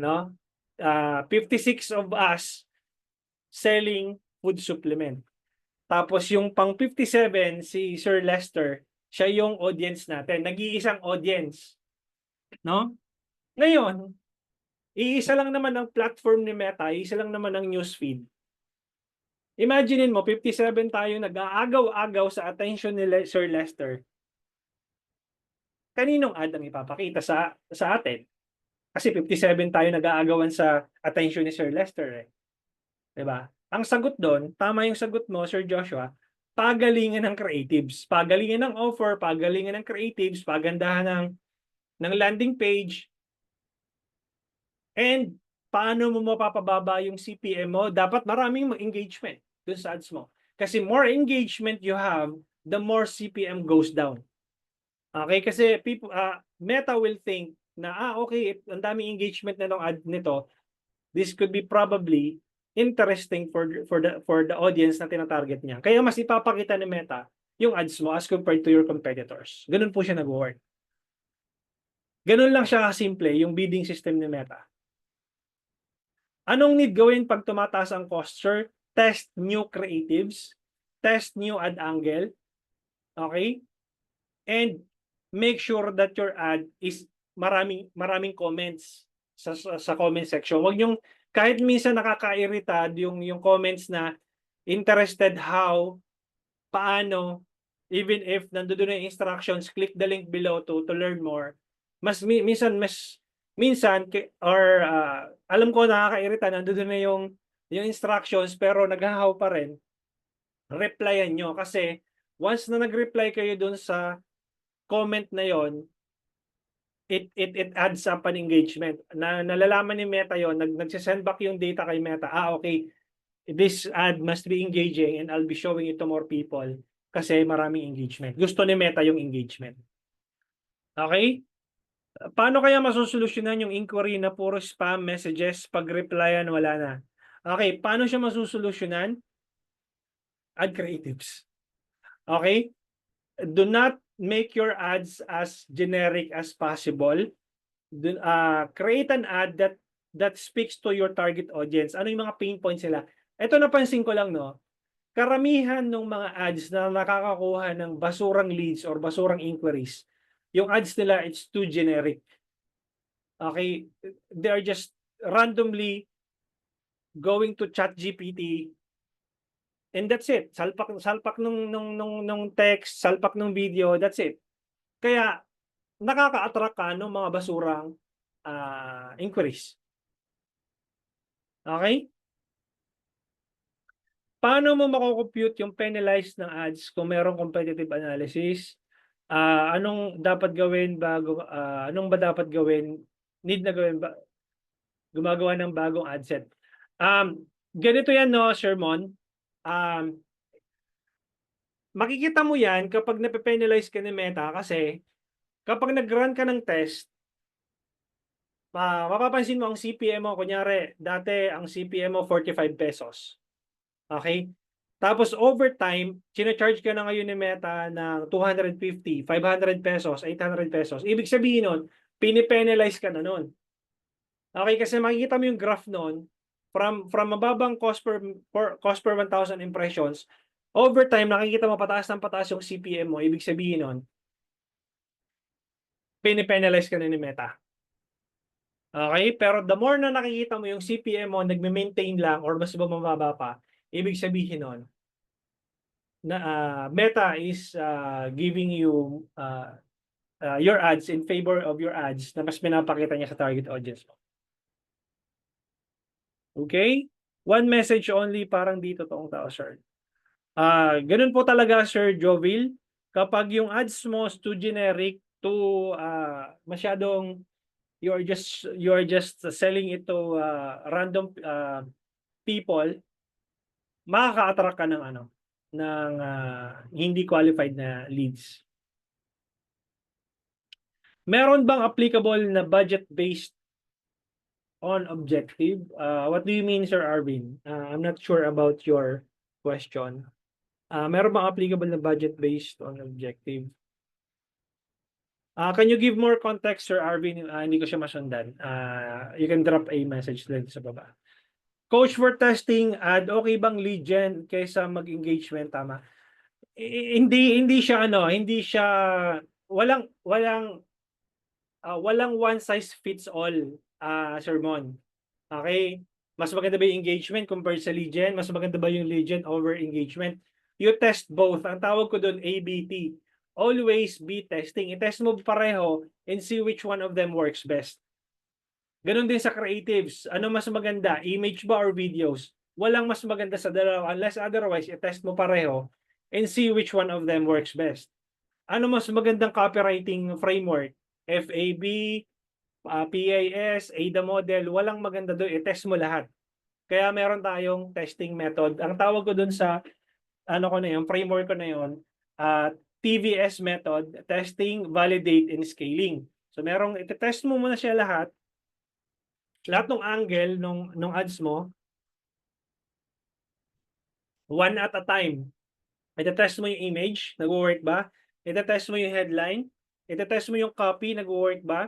'no? 56 of us selling food supplement. Tapos yung pang 57 si Sir Lester, siya yung audience natin, nag-iisang audience, 'no? Ngayon, iisa lang naman ang platform ni Meta, iisa lang naman ang newsfeed. Imaginin mo 57 tayo nag-aagaw-agaw sa attention ni Sir Lester. Kaninong ad ang ipapakita sa atin? Kasi 57 tayo nag-aagawan sa attention ni Sir Lester, eh, 'di ba? Ang sagot do'n, tama yung sagot mo, Sir Joshua, pagalingan ng creatives, pagalingan ng offer, pagalingan ng creatives, pagandahan ng landing page, and paano mo mapapababa yung CPM mo? Dapat maraming engagement do'n sa ads mo. Kasi more engagement you have, the more CPM goes down. Okay, kasi Meta will think na, okay, ang daming engagement na nung ad nito, this could be probably interesting for the audience na tina-target niya. Kaya mas ipapakita ni Meta yung ads mo as compared to your competitors. Gano'n po siya nagwo-work. Gano'n lang siya kasimple yung bidding system ni Meta. Anong need gawin 'pag tumataas ang cost, sir? Test new creatives, test new ad angle, okay? And make sure that your ad is maraming comments sa comment section. Huwag niyong kahit minsan nakakairita yung comments na interested how, paano, even if nandoon na yung instructions, click the link below to learn more. Minsan alam ko nakakairita nandoon na yung instructions pero naghahaw pa rin, replyan niyo kasi once na nag-reply kayo dun sa comment na yon, it adds up an engagement. Nalalaman ni Meta yon, nagse-send back yung data kay Meta. Okay, this ad must be engaging and I'll be showing it to more people kasi maraming engagement. Gusto ni Meta yung engagement. Okay? Paano kaya masosolusyunan yung inquiry na puro spam messages, pag-replyan wala na? Okay, paano siya masosolusyunan? Add creatives. Okay? Do not make your ads as generic as possible. Create an ad that speaks to your target audience. Ano yung mga pain points nila? Ito napansin ko lang, no, karamihan ng mga ads na nakakakuha ng basurang leads or basurang inquiries, yung ads nila, it's too generic. Okay? They are just randomly going to ChatGPT and that's it. Salpak nung text, salpak nung video, that's it. Kaya nakaka-attract ka ng mga basurang inquiries. Okay? paano mo mako-compute yung penalized ng ads kung merong competitive analysis? Anong dapat gawin bago anong ba dapat gawin? Need na gawin ba gumagawa ng bagong ad set? Ganito yan 'no, Sir Mon. Makikita mo yan kapag nape-penalize ka ni Meta kasi kapag nag-run ka ng test, mapapansin mo ang CPM mo, kunyari, dati ang CPM mo 45 pesos. Okay? Tapos over time, chine-charge ka na ngayon ni Meta ng 250, 500 pesos, 800 pesos. Ibig sabihin nun, pinipenalize ka na nun. Okay, kasi makikita mo yung graph nun, from mababang cost per 1,000 impressions, over time, nakikita mo pataas ng pataas yung CPM mo. Ibig sabihin nun, pinipenalize ka na ni Meta. Okay? Pero the more na nakikita mo yung CPM mo nagme-maintain lang or mas bumababa pa, ibig sabihin nun, na Meta is giving you your ads in favor of your ads na mas pinapakita niya sa target audience mo. Okay? One message only, parang dito toong tao, sir. Ganun po talaga, Sir Jovil. Kapag yung ads mo is too generic, too masyadong you are just selling it to random people, makaka-attract ka ng ng hindi qualified na leads. Meron bang applicable na budget based on objective? What do you mean, Sir Arvin? I'm not sure about your question. Meron bang applicable na budget based on objective? Can you give more context, Sir Arvin? Hindi ko siya masundan. You can drop a message lang sa baba. Coach for testing ad, okay bang lead gen kaysa mag-engagement? Tama. Hindi siya walang one size fits all, Sir Mon. Okay? Mas maganda ba yung engagement compared sa lead gen? Mas maganda ba yung lead gen over engagement? You test both. Ang tawag ko doon ABT. Always be testing. I-test mo pareho and see which one of them works best. Ganon din sa creatives. Ano mas maganda? Image ba or videos? Walang mas maganda sa dalawa unless otherwise i-test mo pareho and see which one of them works best. Ano mas magandang copywriting framework? FAB, PAS, AIDA model, walang maganda doon. I-test mo lahat. Kaya meron tayong testing method. Ang tawag ko doon sa framework ko na yun, TVS method, testing, validate, and scaling. So merong ite-test mo muna siya lahat ng angle nung ads mo, one at a time. Ite-test mo yung image, nag-work ba? Ite-test mo yung headline, ite-test mo yung copy, nag-work ba?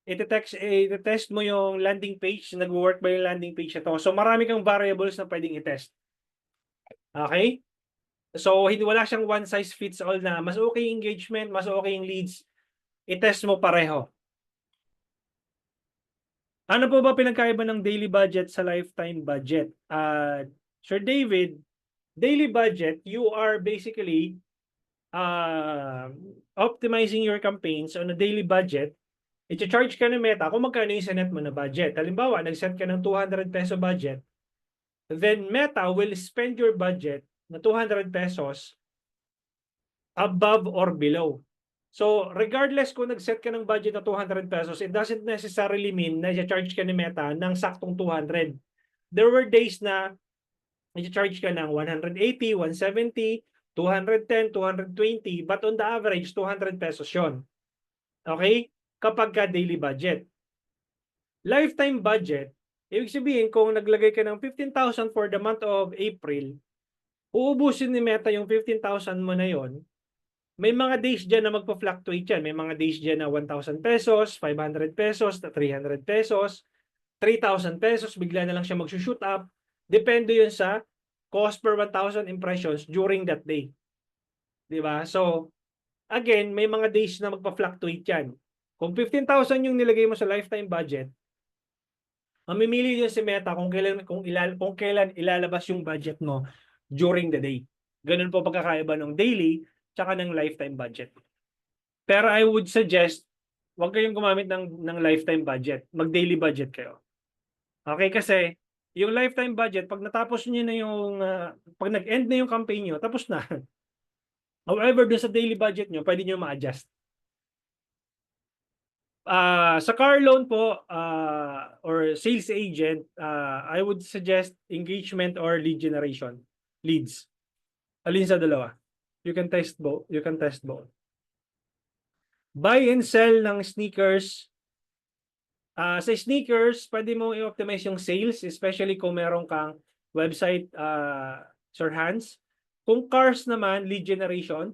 Ite-test mo yung landing page, nag-work ba yung landing page ito? So marami kang variables na pwedeng i-test. Okay? So wala siyang one size fits all na mas okay engagement, mas okay yung leads. I-test mo pareho. Ano po ba pinagkaiba ng daily budget sa lifetime budget? Sir David, daily budget, you are basically optimizing your campaigns on a daily budget. I-charge ka ng Meta kung magkano yung sinet mo na budget. Halimbawa, nag-set ka ng 200 peso budget, then Meta will spend your budget na 200 pesos above or below. So, regardless kung nag-set ka ng budget na 200 pesos, it doesn't necessarily mean na i-charge ka ni Meta ng saktong 200. There were days na i-charge ka ng 180, 170, 210, 220, but on the average, 200 pesos yun. Okay? Kapag ka daily budget. Lifetime budget, ibig sabihin kung naglagay ka ng 15,000 for the month of April, uubusin ni Meta yung 15,000 mo na yon. May mga days dyan na magpa-fluctuate yan. May mga days dyan na 1,000 pesos, 500 pesos, 300 pesos, 3,000 pesos, bigla na lang siya mag-shoot up. Depende yun sa cost per 1,000 impressions during that day. Diba? So, again, may mga days na magpa-fluctuate yan. Kung 15,000 yung nilagay mo sa lifetime budget, mamimili yun si Meta kung kailan ilalabas yung budget mo during the day. Ganun po pagkakaiba ng daily tsaka ng lifetime budget. Pero I would suggest, huwag kayong gumamit ng lifetime budget. Mag-daily budget kayo. Okay, kasi Yung lifetime budget, pag natapos niyo na yung, pag nag-end na yung campaign niyo, tapos na. However, dun sa daily budget niyo, pwede niyo ma-adjust. Sa car loan po, or sales agent, I would suggest engagement or lead generation. Leads. Alin sa dalawa? You can test both. You can test both. Buy and sell ng sneakers. Sa sneakers, pwede mo i-optimize yung sales, especially kung meron kang website, Sir Hans. Kung cars naman, lead generation.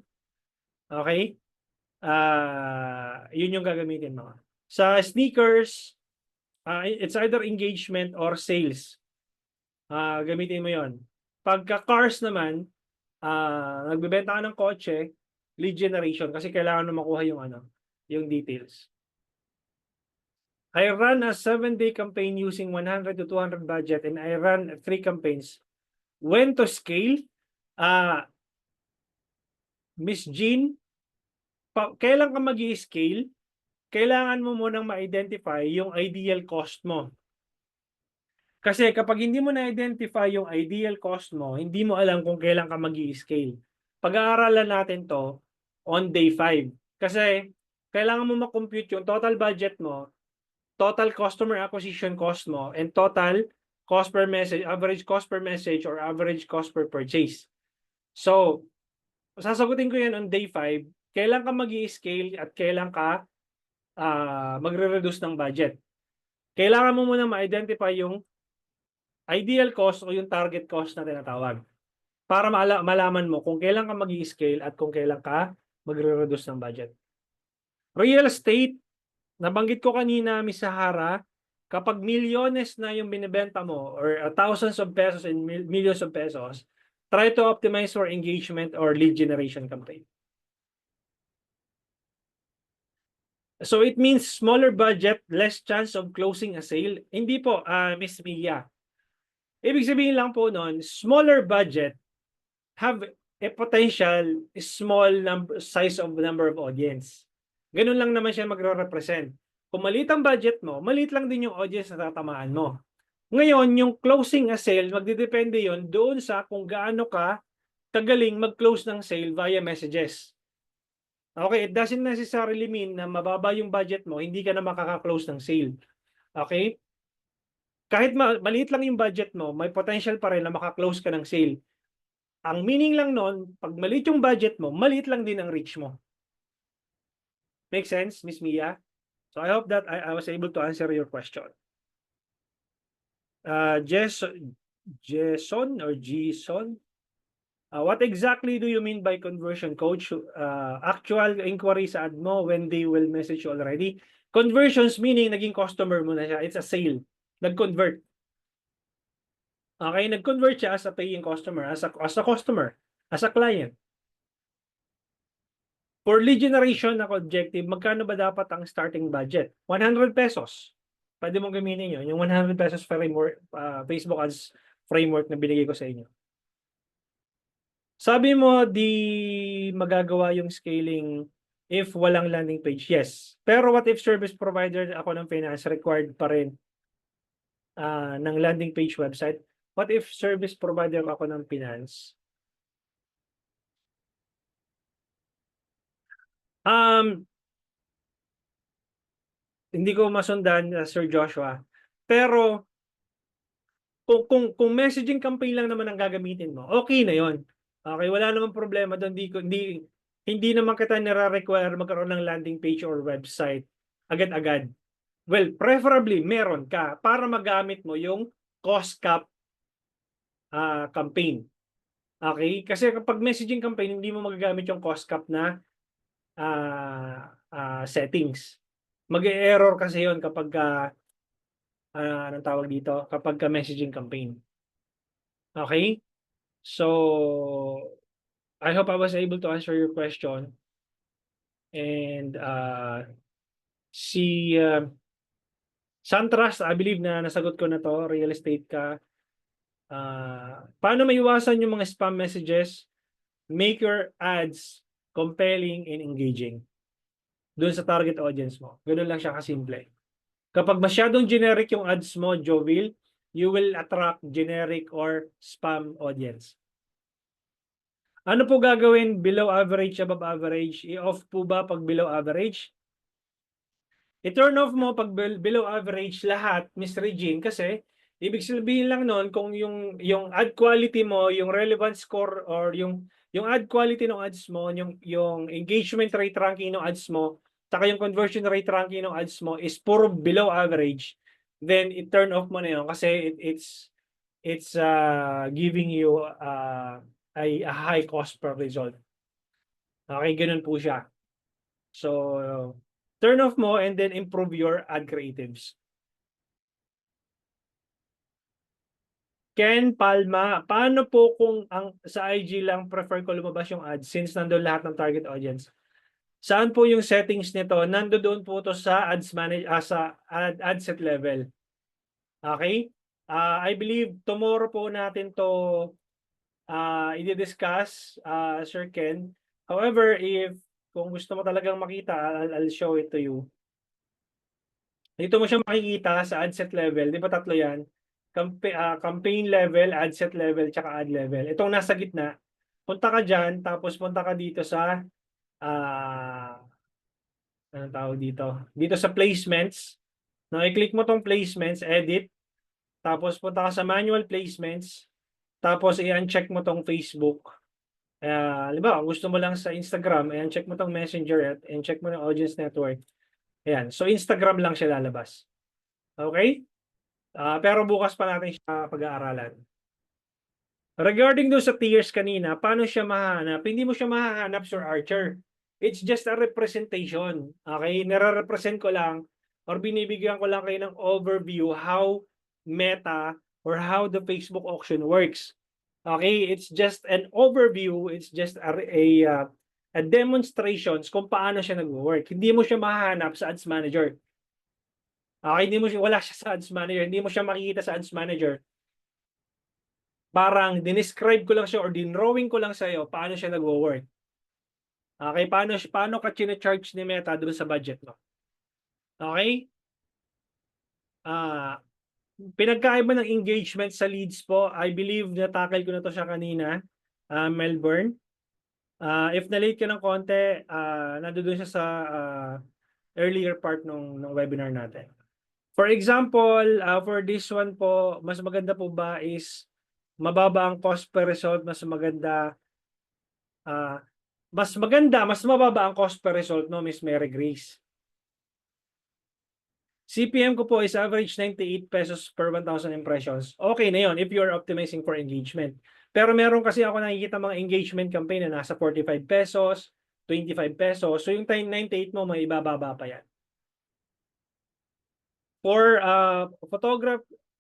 Okay? Yun yung gagamitin mo. Sa sneakers, it's either engagement or sales. Gamitin mo yon. Pagka cars naman, nagbebenta ka ng kotse, lead generation kasi kailangan mo makuha yung yung details. I run a 7-day campaign using 100 to 200 budget and I run 3 campaigns. When to scale? Miss Jean, kailan ka mag-i-scale? Kailangan mo munang ma-identify yung ideal cost mo. Kasi kapag hindi mo na-identify yung ideal cost mo, hindi mo alam kung kailan ka mag-i-scale. Pag-aaralan natin to on day 5. Kasi kailangan mo ma-compute yung total budget mo, total customer acquisition cost mo, and total cost per message, average cost per message, or average cost per purchase. So, sasagutin ko yan on day 5, kailan ka mag-i-scale at kailan ka magre-reduce ng budget. Kailangan mo muna ma-identify yung ideal cost o yung target cost na tinatawag para malaman mo kung kailan ka mag-i-scale at kung kailan ka magre-reduce ng budget. Real estate, nabanggit ko kanina, Miss Sahara, kapag milyones na yung binibenta mo or thousands of pesos and millions of pesos, try to optimize for engagement or lead generation campaign. So it means smaller budget, less chance of closing a sale. Hindi po, Miss Mia. Ibig sabihin lang po nun, smaller budget have a potential small size of number of audience. Ganun lang naman siya magre-represent. Kung maliit ang budget mo, maliit lang din yung audience na tatamaan mo. Ngayon, yung closing a sale, magdidepende yon doon sa kung gaano ka kagaling mag-close ng sale via messages. Okay, it doesn't necessarily mean na mababa yung budget mo, hindi ka na makaka-close ng sale. Okay? Kahit maliit lang yung budget mo, may potential pa rin na maka-close ka ng sale. Ang meaning lang nun, pag maliit yung budget mo, maliit lang din ang reach mo. Make sense, Miss Mia? So I hope that I was able to answer your question. Jason or Jason? What exactly do you mean by conversion, coach? Actual inquiry sa ad mo when they will message you already? Conversions meaning naging customer mo na siya. It's a sale. Nag-convert. Okay, nag-convert siya as a paying customer, as a customer, as a client. For lead generation na objective, magkano ba dapat ang starting budget? 100 pesos. Pwede mong gamitin yun. Yung 100 pesos framework, Facebook ads framework na binigay ko sa inyo. Sabi mo, di magagawa yung scaling if walang landing page. Yes. Pero what if service provider ako ng finance required pa rin ng landing page website? What if service provider ako ng finance? Hindi ko masundan, Sir Joshua. Pero kung messaging campaign lang naman ang gagamitin mo, okay na 'yon. Okay, wala namang problema doon. Hindi naman kita nire-require magkaroon ng landing page or website agad-agad. Well, preferably meron ka para magamit mo yung cost cap campaign. Okay? Kasi kapag messaging campaign, hindi mo magagamit yung cost cap na settings. Mag-e-error kasi 'yon kapag anong tawag dito? Kapag messaging campaign. Okay? So, I hope I was able to answer your question. And si Santras, I believe na nasagot ko na to, real estate ka. Paano maiwasan yung mga spam messages? Make your ads compelling and engaging doon sa target audience mo. Ganun lang siya kasimple. Kapag masyadong generic yung ads mo, Jovil, you will attract generic or spam audience. Ano po gagawin below average, above average? I-off po ba pag below average? I-turn off mo pag below average lahat, Miss Regine, kasi ibig sabihin lang nun kung yung ad quality mo, yung relevance score or yung ad quality ng ads mo, yung engagement rate ranking ng ads mo, saka yung conversion rate ranking ng ads mo is puro below average, then i-turn off mo na yun kasi it's giving you a high cost per result. Okay, ganun po siya. So, turn off mo and then improve your ad creatives. Ken Palma, paano po kung sa IG lang prefer ko lumabas yung ads since nandoon lahat ng target audience? Saan po yung settings nito? Nandoon po to sa ads sa ad set level. Okay? I believe tomorrow po natin to i-discuss, Sir Ken. However, kung gusto mo talagang makita, I'll show it to you. Dito mo siya makikita sa ad set level. Di ba tatlo yan? Campaign level, ad set level, tsaka ad level. Itong nasa gitna, punta ka dyan, tapos punta ka dito sa anong tawag dito? Dito sa placements. No, i-click mo tong placements, edit, tapos punta ka sa manual placements, tapos i-uncheck mo tong Facebook. Halimbawa, gusto mo lang sa Instagram, i-uncheck mo tong Messenger at i-uncheck mo ng audience network. Ayan. So, Instagram lang siya lalabas. Okay? Pero bukas pa natin siya pag-aaralan. Regarding doon sa tiers kanina, paano siya mahanap? Hindi mo siya mahahanap, Sir Archer. It's just a representation. Okay? Nare-represent ko lang or binibigyan ko lang kayo ng overview how Meta or how the Facebook auction works. Okay? It's just an overview. It's just a demonstrations kung paano siya nag-work. Hindi mo siya mahahanap sa Ads Manager. Okay? Wala siya sa Ads Manager. Hindi mo siya makikita sa Ads Manager. Parang dinescribe ko lang siya or dinrawing ko lang sa iyo paano siya nagwo-work. Okay, paano ka chine-charge ni Meta doon sa budget mo. Okay? Pinagkaiba ng engagement sa leads po, I believe na-tackle ko na to siya kanina, Melbourne. If na-late ka ng konti, nandoon siya sa earlier part ng webinar natin. For example, for this one po, mas maganda po ba is mababa ang cost per result, mas maganda, mas mababa ang cost per result, no, Miss Mary Grace? CPM ko po is average 98 pesos per 1,000 impressions. Okay na yun if you're optimizing for engagement. Pero meron kasi ako nakikita mga engagement campaign na nasa 45 pesos, 25 pesos. So yung time 98 mo, may ibababa pa yan. For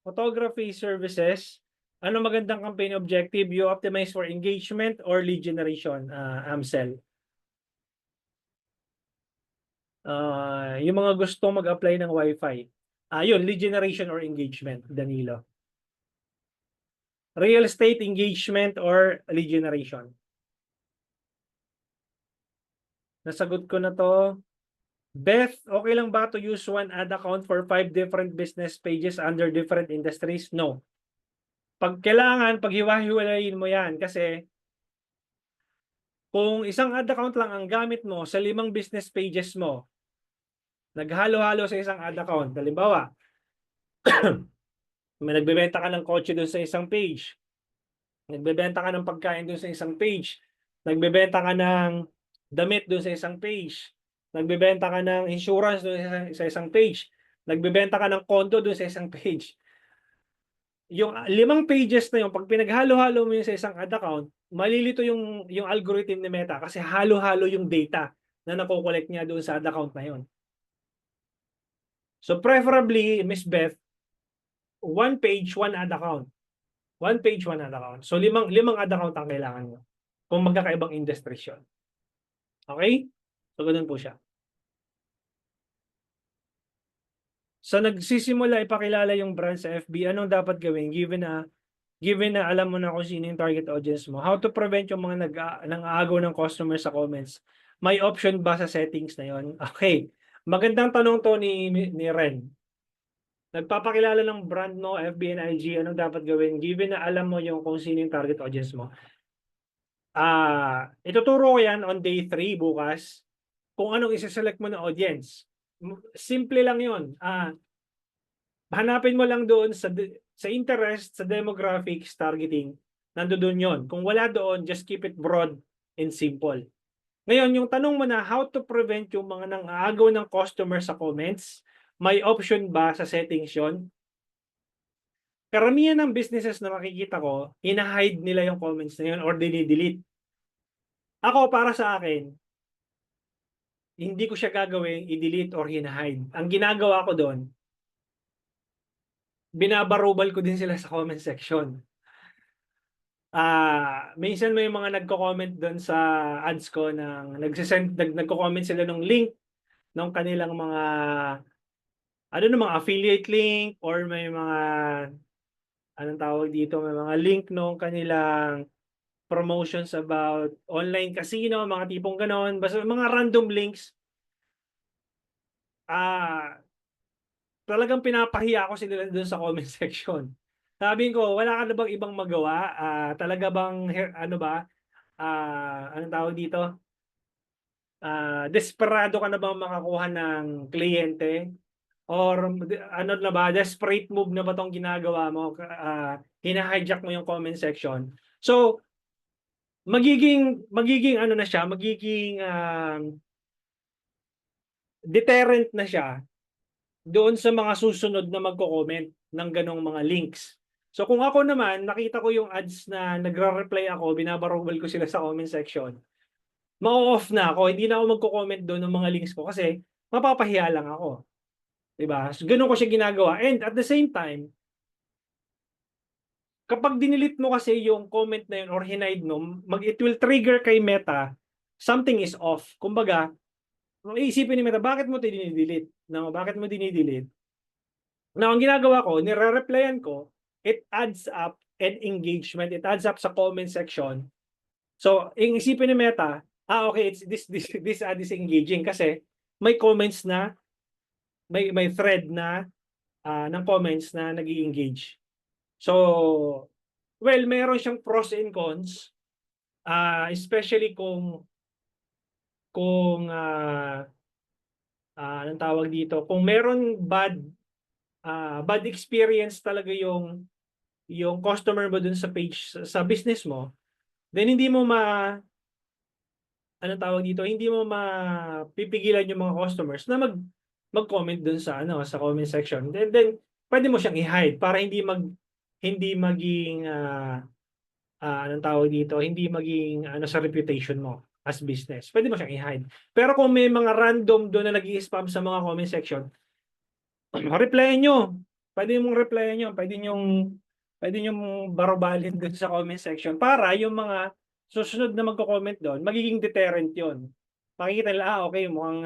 photography services, ano magandang campaign objective? You optimize for engagement or lead generation, Amsel? Yung mga gusto mag-apply ng Wi-Fi. Yun, lead generation or engagement, Danilo. Real estate engagement or lead generation? Nasagot ko na to. Beth, okay lang ba to use one ad account for 5 different business pages under different industries? No. Pag kailangan, paghiwa-hiwalayin mo yan kasi kung isang ad account lang ang gamit mo sa 5 business pages mo, naghalo-halo sa isang ad account. Halimbawa, may nagbebenta ka ng kotse doon sa isang page. Nagbebenta ka ng pagkain doon sa isang page. Nagbebenta ka ng damit doon sa isang page. Nagbebenta ka ng insurance doon sa isang page. Nagbebenta ka ng condo doon sa isang page. Yung 5 pages na yung pag pinaghalo-halo mo yun sa isang ad account, malilito yung algorithm ni Meta kasi halo-halo yung data na nakokollect niya doon sa ad account na yun. So preferably, Miss Beth, 1 page, 1 ad account. 1 page, 1 ad account. So limang ad account ang kailangan mo kung magkakaibang industry yun. Okay? So ganun po siya. So nagsisimula ipakilala yung brand sa FB, anong dapat gawin given na alam mo na kung sino yung target audience mo? How to prevent yung mga nang-aagaw ng customer sa comments? May option ba sa settings na yon? Okay. Magandang tanong to ni Ren. nagpapakilala ng brand mo, FB and IG, anong dapat gawin given na alam mo yung kung sino yung target audience mo. Ituturo ko yan on day 3 bukas kung anong isa-select mo na audience. Simple lang yun. Hanapin mo lang doon sa interest, sa demographics, targeting. Nandoon yon. Kung wala doon, just keep it broad and simple. Ngayon, yung tanong mo na how to prevent yung mga nang-aagaw ng customer sa comments, may option ba sa settings yon? Karamihan ng businesses na makikita ko, ina-hide nila yung comments na yun or dinidelete. Ako, para sa akin, hindi ko siya gagawin, i-delete or hina-hide. Ang ginagawa ko doon, binabarubal ko din sila sa comment section. Minsan may mga nagko-comment doon sa ads ko ng nagko-comment sila ng link ng kanilang mga mga affiliate link or may mga anong tawag dito, may mga link nung kanilang promotions about online casino, mga tipong ganon, basta mga random links. Talagang pinapahiya ko sila doon sa comment section. Sabi ko, wala ka na bang ibang magawa? Talaga bang anong tawag dito? Desperado ka na bang makakuha ng kliyente? Or ano na ba, desperate move na ba tong ginagawa mo? Hina-hijack mo yung comment section. So, magiging ano na siya, magiging deterrent na siya doon sa mga susunod na magko-comment ng ganong mga links. So kung ako naman, nakita ko yung ads na nagre-reply ako, binabarubal ko sila sa comment section, ma-off na ako, hindi na ako magko-comment doon ng mga links ko kasi mapapahiya lang ako. Diba? So, ganun ko siya ginagawa. And at the same time, kapag dinilit mo kasi yung comment na yun or hinide mo, it will trigger kay Meta, something is off. Kumbaga, iisipin ni Meta, bakit mo ito dinidelete? No, bakit mo dinidelete? Now, ang ginagawa ko, nire-replyan ko, it adds up and engagement. It adds up sa comment section. So, yung isipin ni Meta, okay, this ad is engaging kasi may comments na, may thread na ng comments na nag-i-engage. So, well, mayroon siyang pros and cons, especially kung anong tawag dito, kung meron bad experience talaga yung customer mo dun sa page sa business mo, then hindi mo hindi mo mapipigilan yung mga customers na mag-comment dun sa sa comment section. Then pwede mo siyang i-hide para hindi maging hindi maging sa reputation mo as business. Pwede mo siyang i-hide. Pero kung may mga random doon na nag-i-spam sa mga comment section, replyan nyo. Pwede mong replyan nyo. Pwede nyong barubalin doon sa comment section para yung mga susunod na magko-comment doon, magiging deterrent yon. Makikita nila, okay, mukhang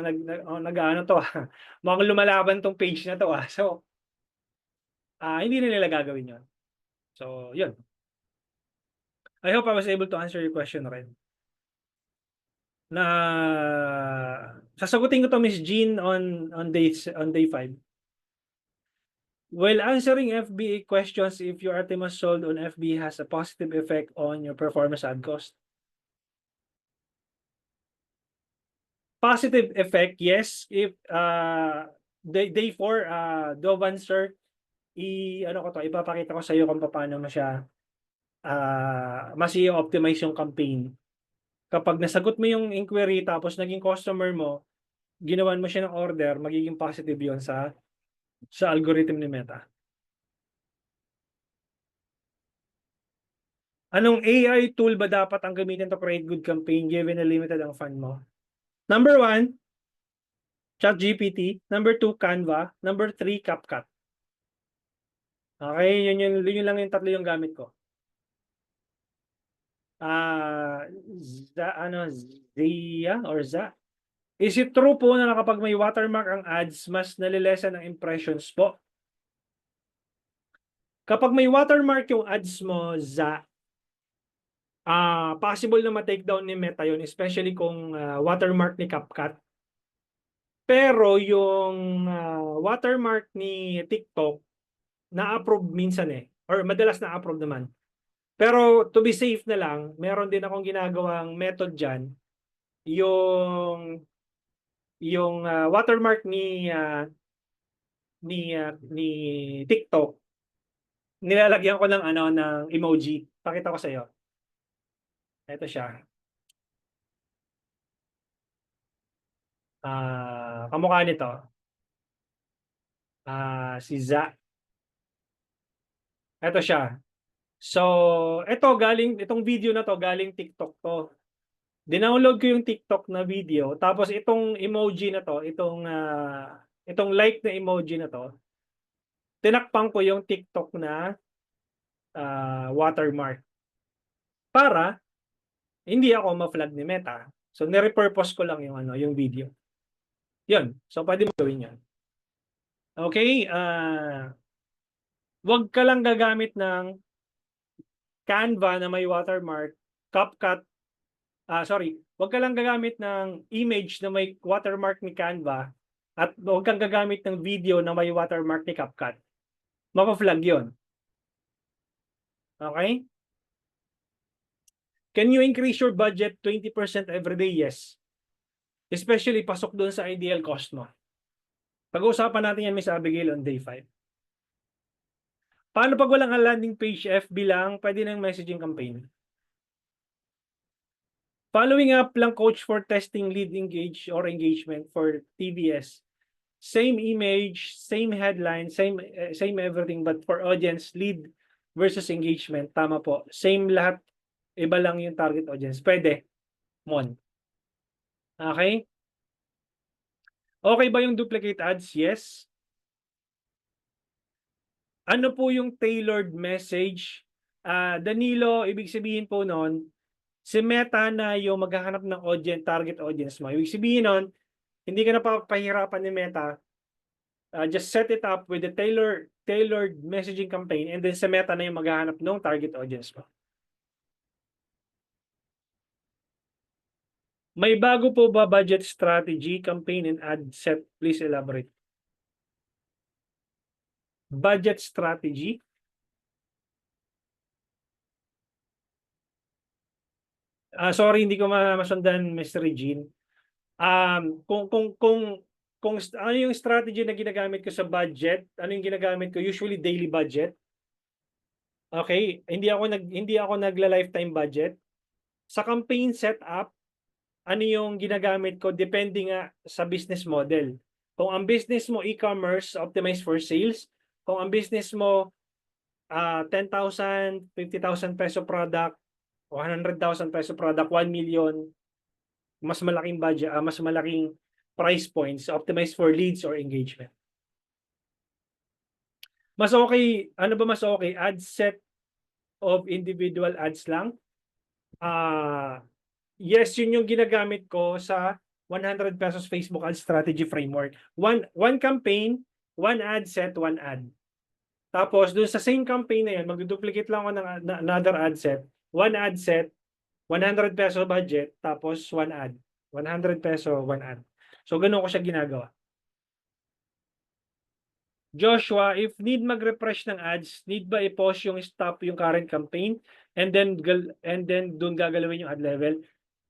nag-ano to. Mukhang lumalaban tong page na to. So, hindi na nila gagawin yon. So, yun. I hope I was able to answer your question, Ren. Na sasagutin ko to, Miss Jean, on day 5. While answering FBA questions, if your item was sold on FB has a positive effect on your performance ad cost. Positive effect, yes. If day 4, Dovan sir, ipapakita ko sa iyo kung paano mo siya mas i-optimize yung campaign. Kapag nasagot mo yung inquiry tapos naging customer mo, ginawan mo siya ng order, magiging positive yon sa algorithm ni Meta. Anong AI tool ba dapat ang gamitin to create good campaign given na limited ang fund mo? Number 1, ChatGPT. Number 2, Canva. Number 3, CapCut. Okay, yun lang yung tatlo yung gamit ko. Zia or Za? Is it true po na kapag may watermark ang ads, mas nalilesan ang impressions po? Kapag may watermark yung ads mo, Za, possible na ma-take down ni Meta yun, especially kung watermark ni CapCut. Pero yung watermark ni TikTok, na-approve minsan eh. Or madalas na-approve naman. Pero to be safe na lang, meron din akong ginagawang method dyan. Yung watermark ni TikTok, nilalagyan ko ng ng emoji. Pakita ko sa iyo. Ito siya. Kamukha nito. Si Za. Ito siya. So, itong video na to galing TikTok to. Dinownload ko yung TikTok na video, tapos itong emoji na to, itong like na emoji na to, tinakpan ko yung TikTok na watermark para hindi ako ma-flag ni Meta. So nirepurpose ko lang yung video. 'Yun. So pwede mo gawin 'yan. Okay, wag ka lang gagamit ng Canva na may watermark, CapCut, wag ka lang gagamit ng image na may watermark ni Canva at wag kang gagamit ng video na may watermark ni CapCut. Mapa-flag 'yon. Okay? Can you increase your budget 20% every day? Yes. Especially pasok doon sa ideal cost mo. Pag-uusapan natin yan, Miss Abigail, on day 5. Paano pag walang landing page, FB lang, pwede ng messaging campaign? Following up lang, coach, for testing lead engagement for TBS. Same image, same headline, same everything, but for audience, lead versus engagement. Tama po. Same lahat. Iba lang yung target audience. Pwede. Mon. Okay? Okay ba yung duplicate ads? Yes. Ano po yung tailored message? Danilo, ibig sabihin po noon, si Meta na yung maghahanap ng target audience mo. Ibig sabihin noon, hindi ka na papahirapan ni Meta. Just set it up with the tailored messaging campaign, and then si Meta na yung maghahanap ng target audience mo. May bago po ba budget strategy, campaign, and ad set? Please elaborate. Budget strategy? Sorry, hindi ko masundan, Mr. Regine. Kung ano yung strategy na ginagamit ko sa budget, ano yung ginagamit ko? Usually daily budget. Okay, hindi ako nagla-lifetime budget. Sa campaign setup, ano yung ginagamit ko depende nga sa business model. Kung ang business mo e-commerce, optimized for sales. Kung ang business mo 10,000, 50,000 peso product, 100,000 peso product, 1 million, mas malaking budget, mas malaking price points, optimized for leads or engagement. Mas okay, ano ba mas okay? Ad set of individual ads lang? Yes, yun yung ginagamit ko sa 100 pesos Facebook ad strategy framework. One campaign, one ad set, one ad. Tapos doon sa same campaign na yun, mag-duplicate lang ako ng another ad set. One ad set, 100 peso budget, tapos one ad. 100 peso, one ad. So ganun ko siya ginagawa. Joshua, if need mag-refresh ng ads, need ba i-pause yung stop yung current campaign and then doon gagalawin yung ad level?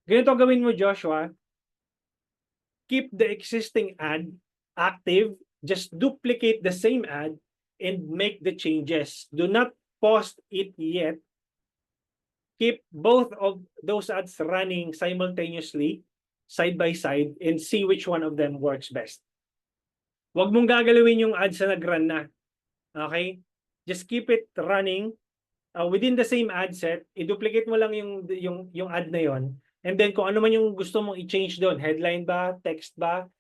Ganito gawin mo, Joshua. Keep the existing ad active, just duplicate the same ad and make the changes. Do not pause it yet. Keep both of those ads running simultaneously, side by side, and see which one of them works best. Huwag mong gagalawin yung ads na nag-run na. Okay? Just keep it running within the same ad set. I-duplicate mo lang yung ad na yon. And then kung ano man yung gusto mong i-change doon, headline ba, text ba,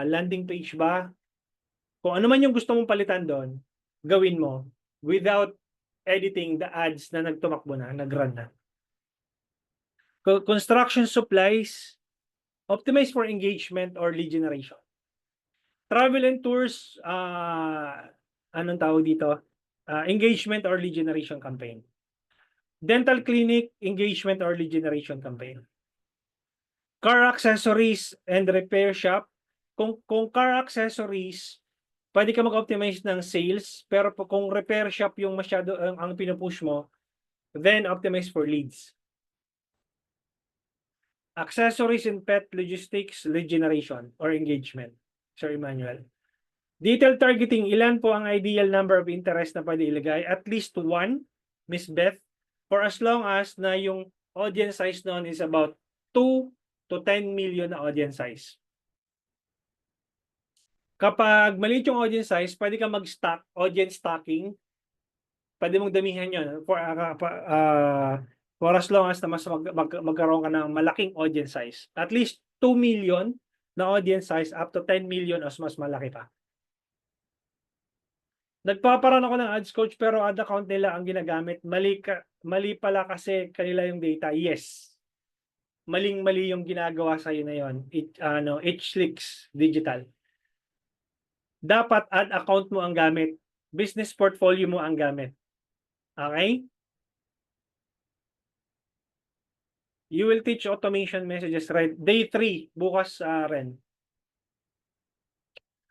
landing page ba, kung ano man yung gusto mong palitan doon, gawin mo without editing the ads na nagtumakbo na, nag-run na. Construction supplies, optimize for engagement or lead generation. Travel and tours, anong tawag dito? Engagement or lead generation campaign. Dental clinic, engagement or lead generation campaign. Car accessories and repair shop, Kung car accessories, pwede ka mag-optimize ng sales, pero kung repair shop yung masyado ang pinupush mo, then optimize for leads. Accessories in pet logistics, lead generation, or engagement. Sir Emmanuel. Detailed targeting, ilan po ang ideal number of interest na pwede ilagay? At least one, Miss Beth, for as long as na yung audience size noon is about 2 to 10 million na audience size. Kapag maliit yung audience size, pwede ka mag-stack, audience stacking. Pwede mong damihan yun for as long as na mas magkaroon ka ng malaking audience size. At least 2 million na audience size up to 10 million as mas malaki pa. Nagpaparan ako ng ads coach pero ad account nila ang ginagamit. Mali pala kasi kanila yung data. Yes. Maling-mali yung ginagawa sa iyo na yon. HLeaks Digital. Dapat ad account mo ang gamit. Business portfolio mo ang gamit. Okay? You will teach automation messages right day 3 bukas rin.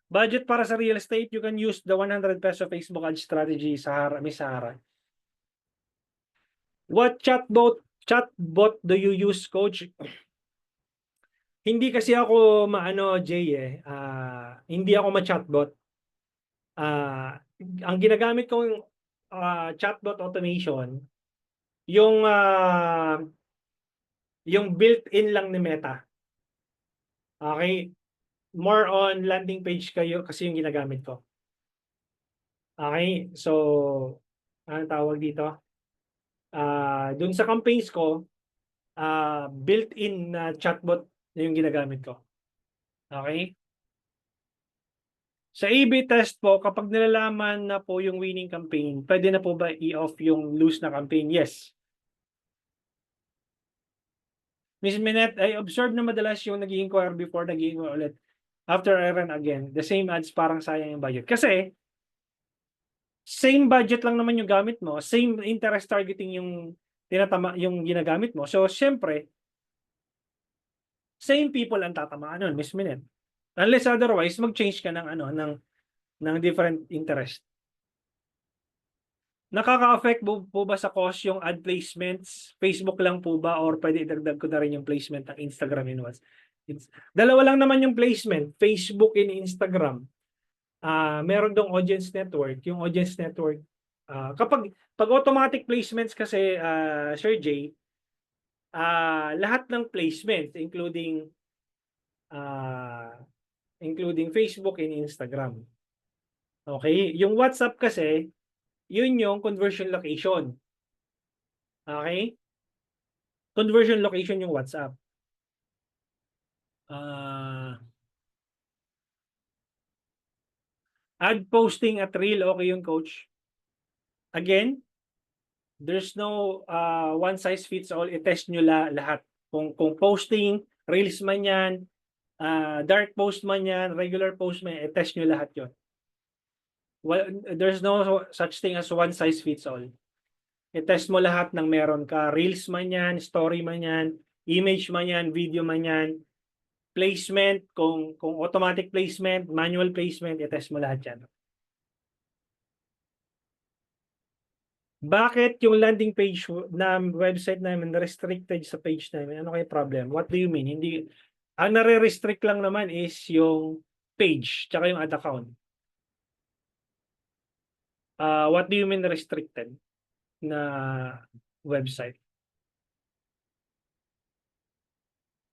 Budget para sa real estate, you can use the 100 peso Facebook ad strategy sa Miss Sahara. What chatbot do you use, coach? Hindi kasi ako Jay hindi ako ma-chatbot. Ang ginagamit kong chatbot automation, yung built-in lang ni Meta. Okay? More on landing page kayo kasi yung ginagamit ko. Okay? So, anong tawag dito? Dun sa campaigns ko, built-in na chatbot na yung ginagamit ko. Okay? Sa A/B test po, kapag nilalaman na po yung winning campaign, pwede na po ba i-off yung lose na campaign? Yes. Miss Minette, I observed na madalas yung nag-i-inquire before nag-i-inquire ulit. After I run again, the same ads parang sayang yung budget. Kasi, same budget lang naman yung gamit mo, same interest targeting yung yung ginagamit mo. So, syempre, same people ang tatamaan nun, Miss Minette. Unless otherwise, mag-change ka ng different interest. Nakaka-affect po ba sa cost yung ad placements? Facebook lang po ba or pwede idagdag ko na rin yung placement ng Instagram and WhatsApp? Dalawa lang naman yung placement, Facebook and Instagram. Meron dong audience network. Yung audience network, kapag automatic placements kasi, Sir Jay, lahat ng placements, including Facebook and Instagram. Okay? Yung WhatsApp kasi, yun yung conversion location. Okay? Conversion location yung WhatsApp. Ad posting at reel, okay yung coach. Again, there's no one size fits all. I-test nyo lahat. Kung posting, reels man yan, dark post man yan, regular post man yan, i-test nyo lahat yun. Well, there's no such thing as one size fits all. I-test mo lahat ng meron ka. Reels man yan, story man yan, image man yan, video man yan, placement, kung automatic placement, manual placement, i-test mo lahat yan. Bakit yung landing page na website namin restricted sa page namin? Ano kaya problem? What do you mean? Hindi, ang nare-restrict lang naman is yung page tsaka yung ad account. What do you mean restricted na website?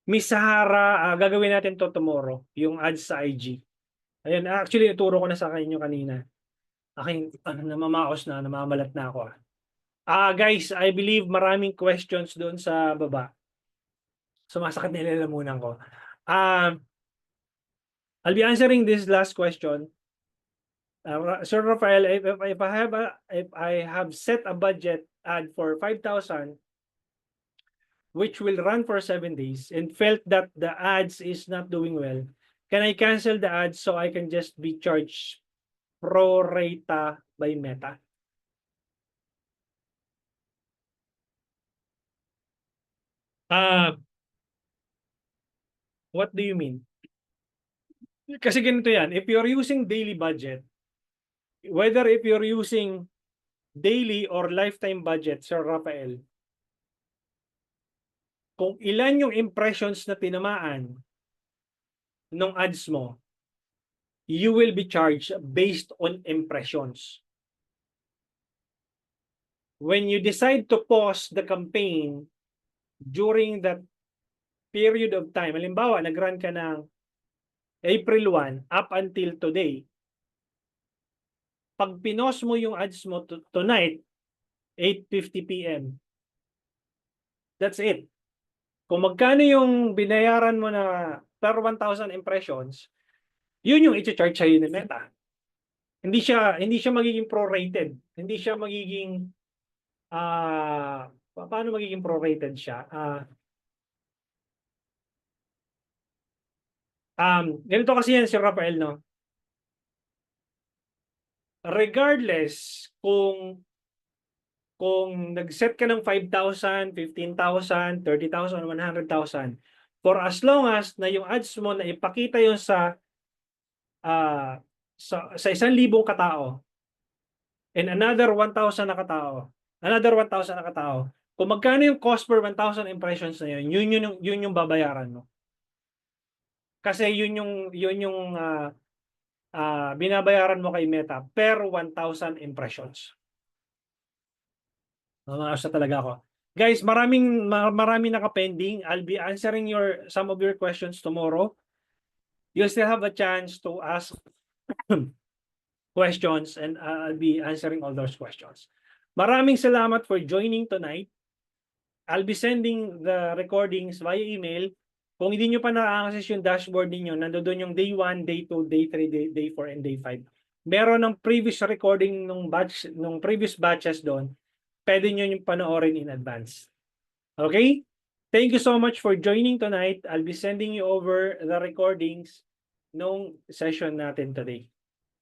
Miss Sahara, gagawin natin to tomorrow, yung ads sa IG. Ayun, actually, ituro ko na sa kanyo kanina. Namamaos na, namamalat na ako. Guys, I believe maraming questions doon sa baba. Sumasakit na ilalamunan ko. I'll be answering this last question. Sir Rafael, if I have set a budget ad for 5,000, which will run for 7 days, and felt that the ads is not doing well, can I cancel the ads so I can just be charged pro rata by Meta? What do you mean? Kasi ganito yan, if you're using daily budget, whether if you're using daily or lifetime budget, Sir Rafael, kung ilan yung impressions na tinamaan ng ads mo, you will be charged based on impressions. When you decide to pause the campaign during that period of time, halimbawa, nag-run ka ng April 1 up until today, pag pinos mo yung ads mo tonight, 8:50 p.m., that's it. Kung magkano yung binayaran mo na per 1,000 impressions, yun yung i-charge sa'yo ni Meta. Hindi siya magiging prorated. Hindi siya magiging paano magiging prorated siya? Ganito kasi yan si Rafael, no? Regardless kung nag-set ka ng 5,000, 15,000, 30,000, 100,000, for as long as na yung ads mo na ipakita yun sa 1,000 katao and another 1,000 na katao, kung magkano yung cost per 1,000 impressions na yun yung babayaran mo. Kasi yun yung binabayaran mo kay Meta per 1,000 impressions. Mga talaga ako. Guys, maraming naka-pending. I'll be answering some of your questions tomorrow. You'll still have a chance to ask questions and I'll be answering all those questions. Maraming salamat for joining tonight. I'll be sending the recordings via email. Kung hindi nyo pa na-access yung dashboard ninyo, nandoon yung day 1, day 2, day 3, day 4, and day 5. Meron ng previous recording nung previous batches doon. Pwede nyo yung panoorin in advance. Okay? Thank you so much for joining tonight. I'll be sending you over the recordings nung session natin today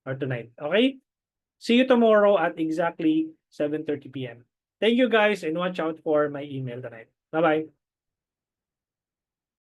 or tonight. Okay? See you tomorrow at exactly 7:30 p.m. Thank you guys and watch out for my email tonight. Bye-bye.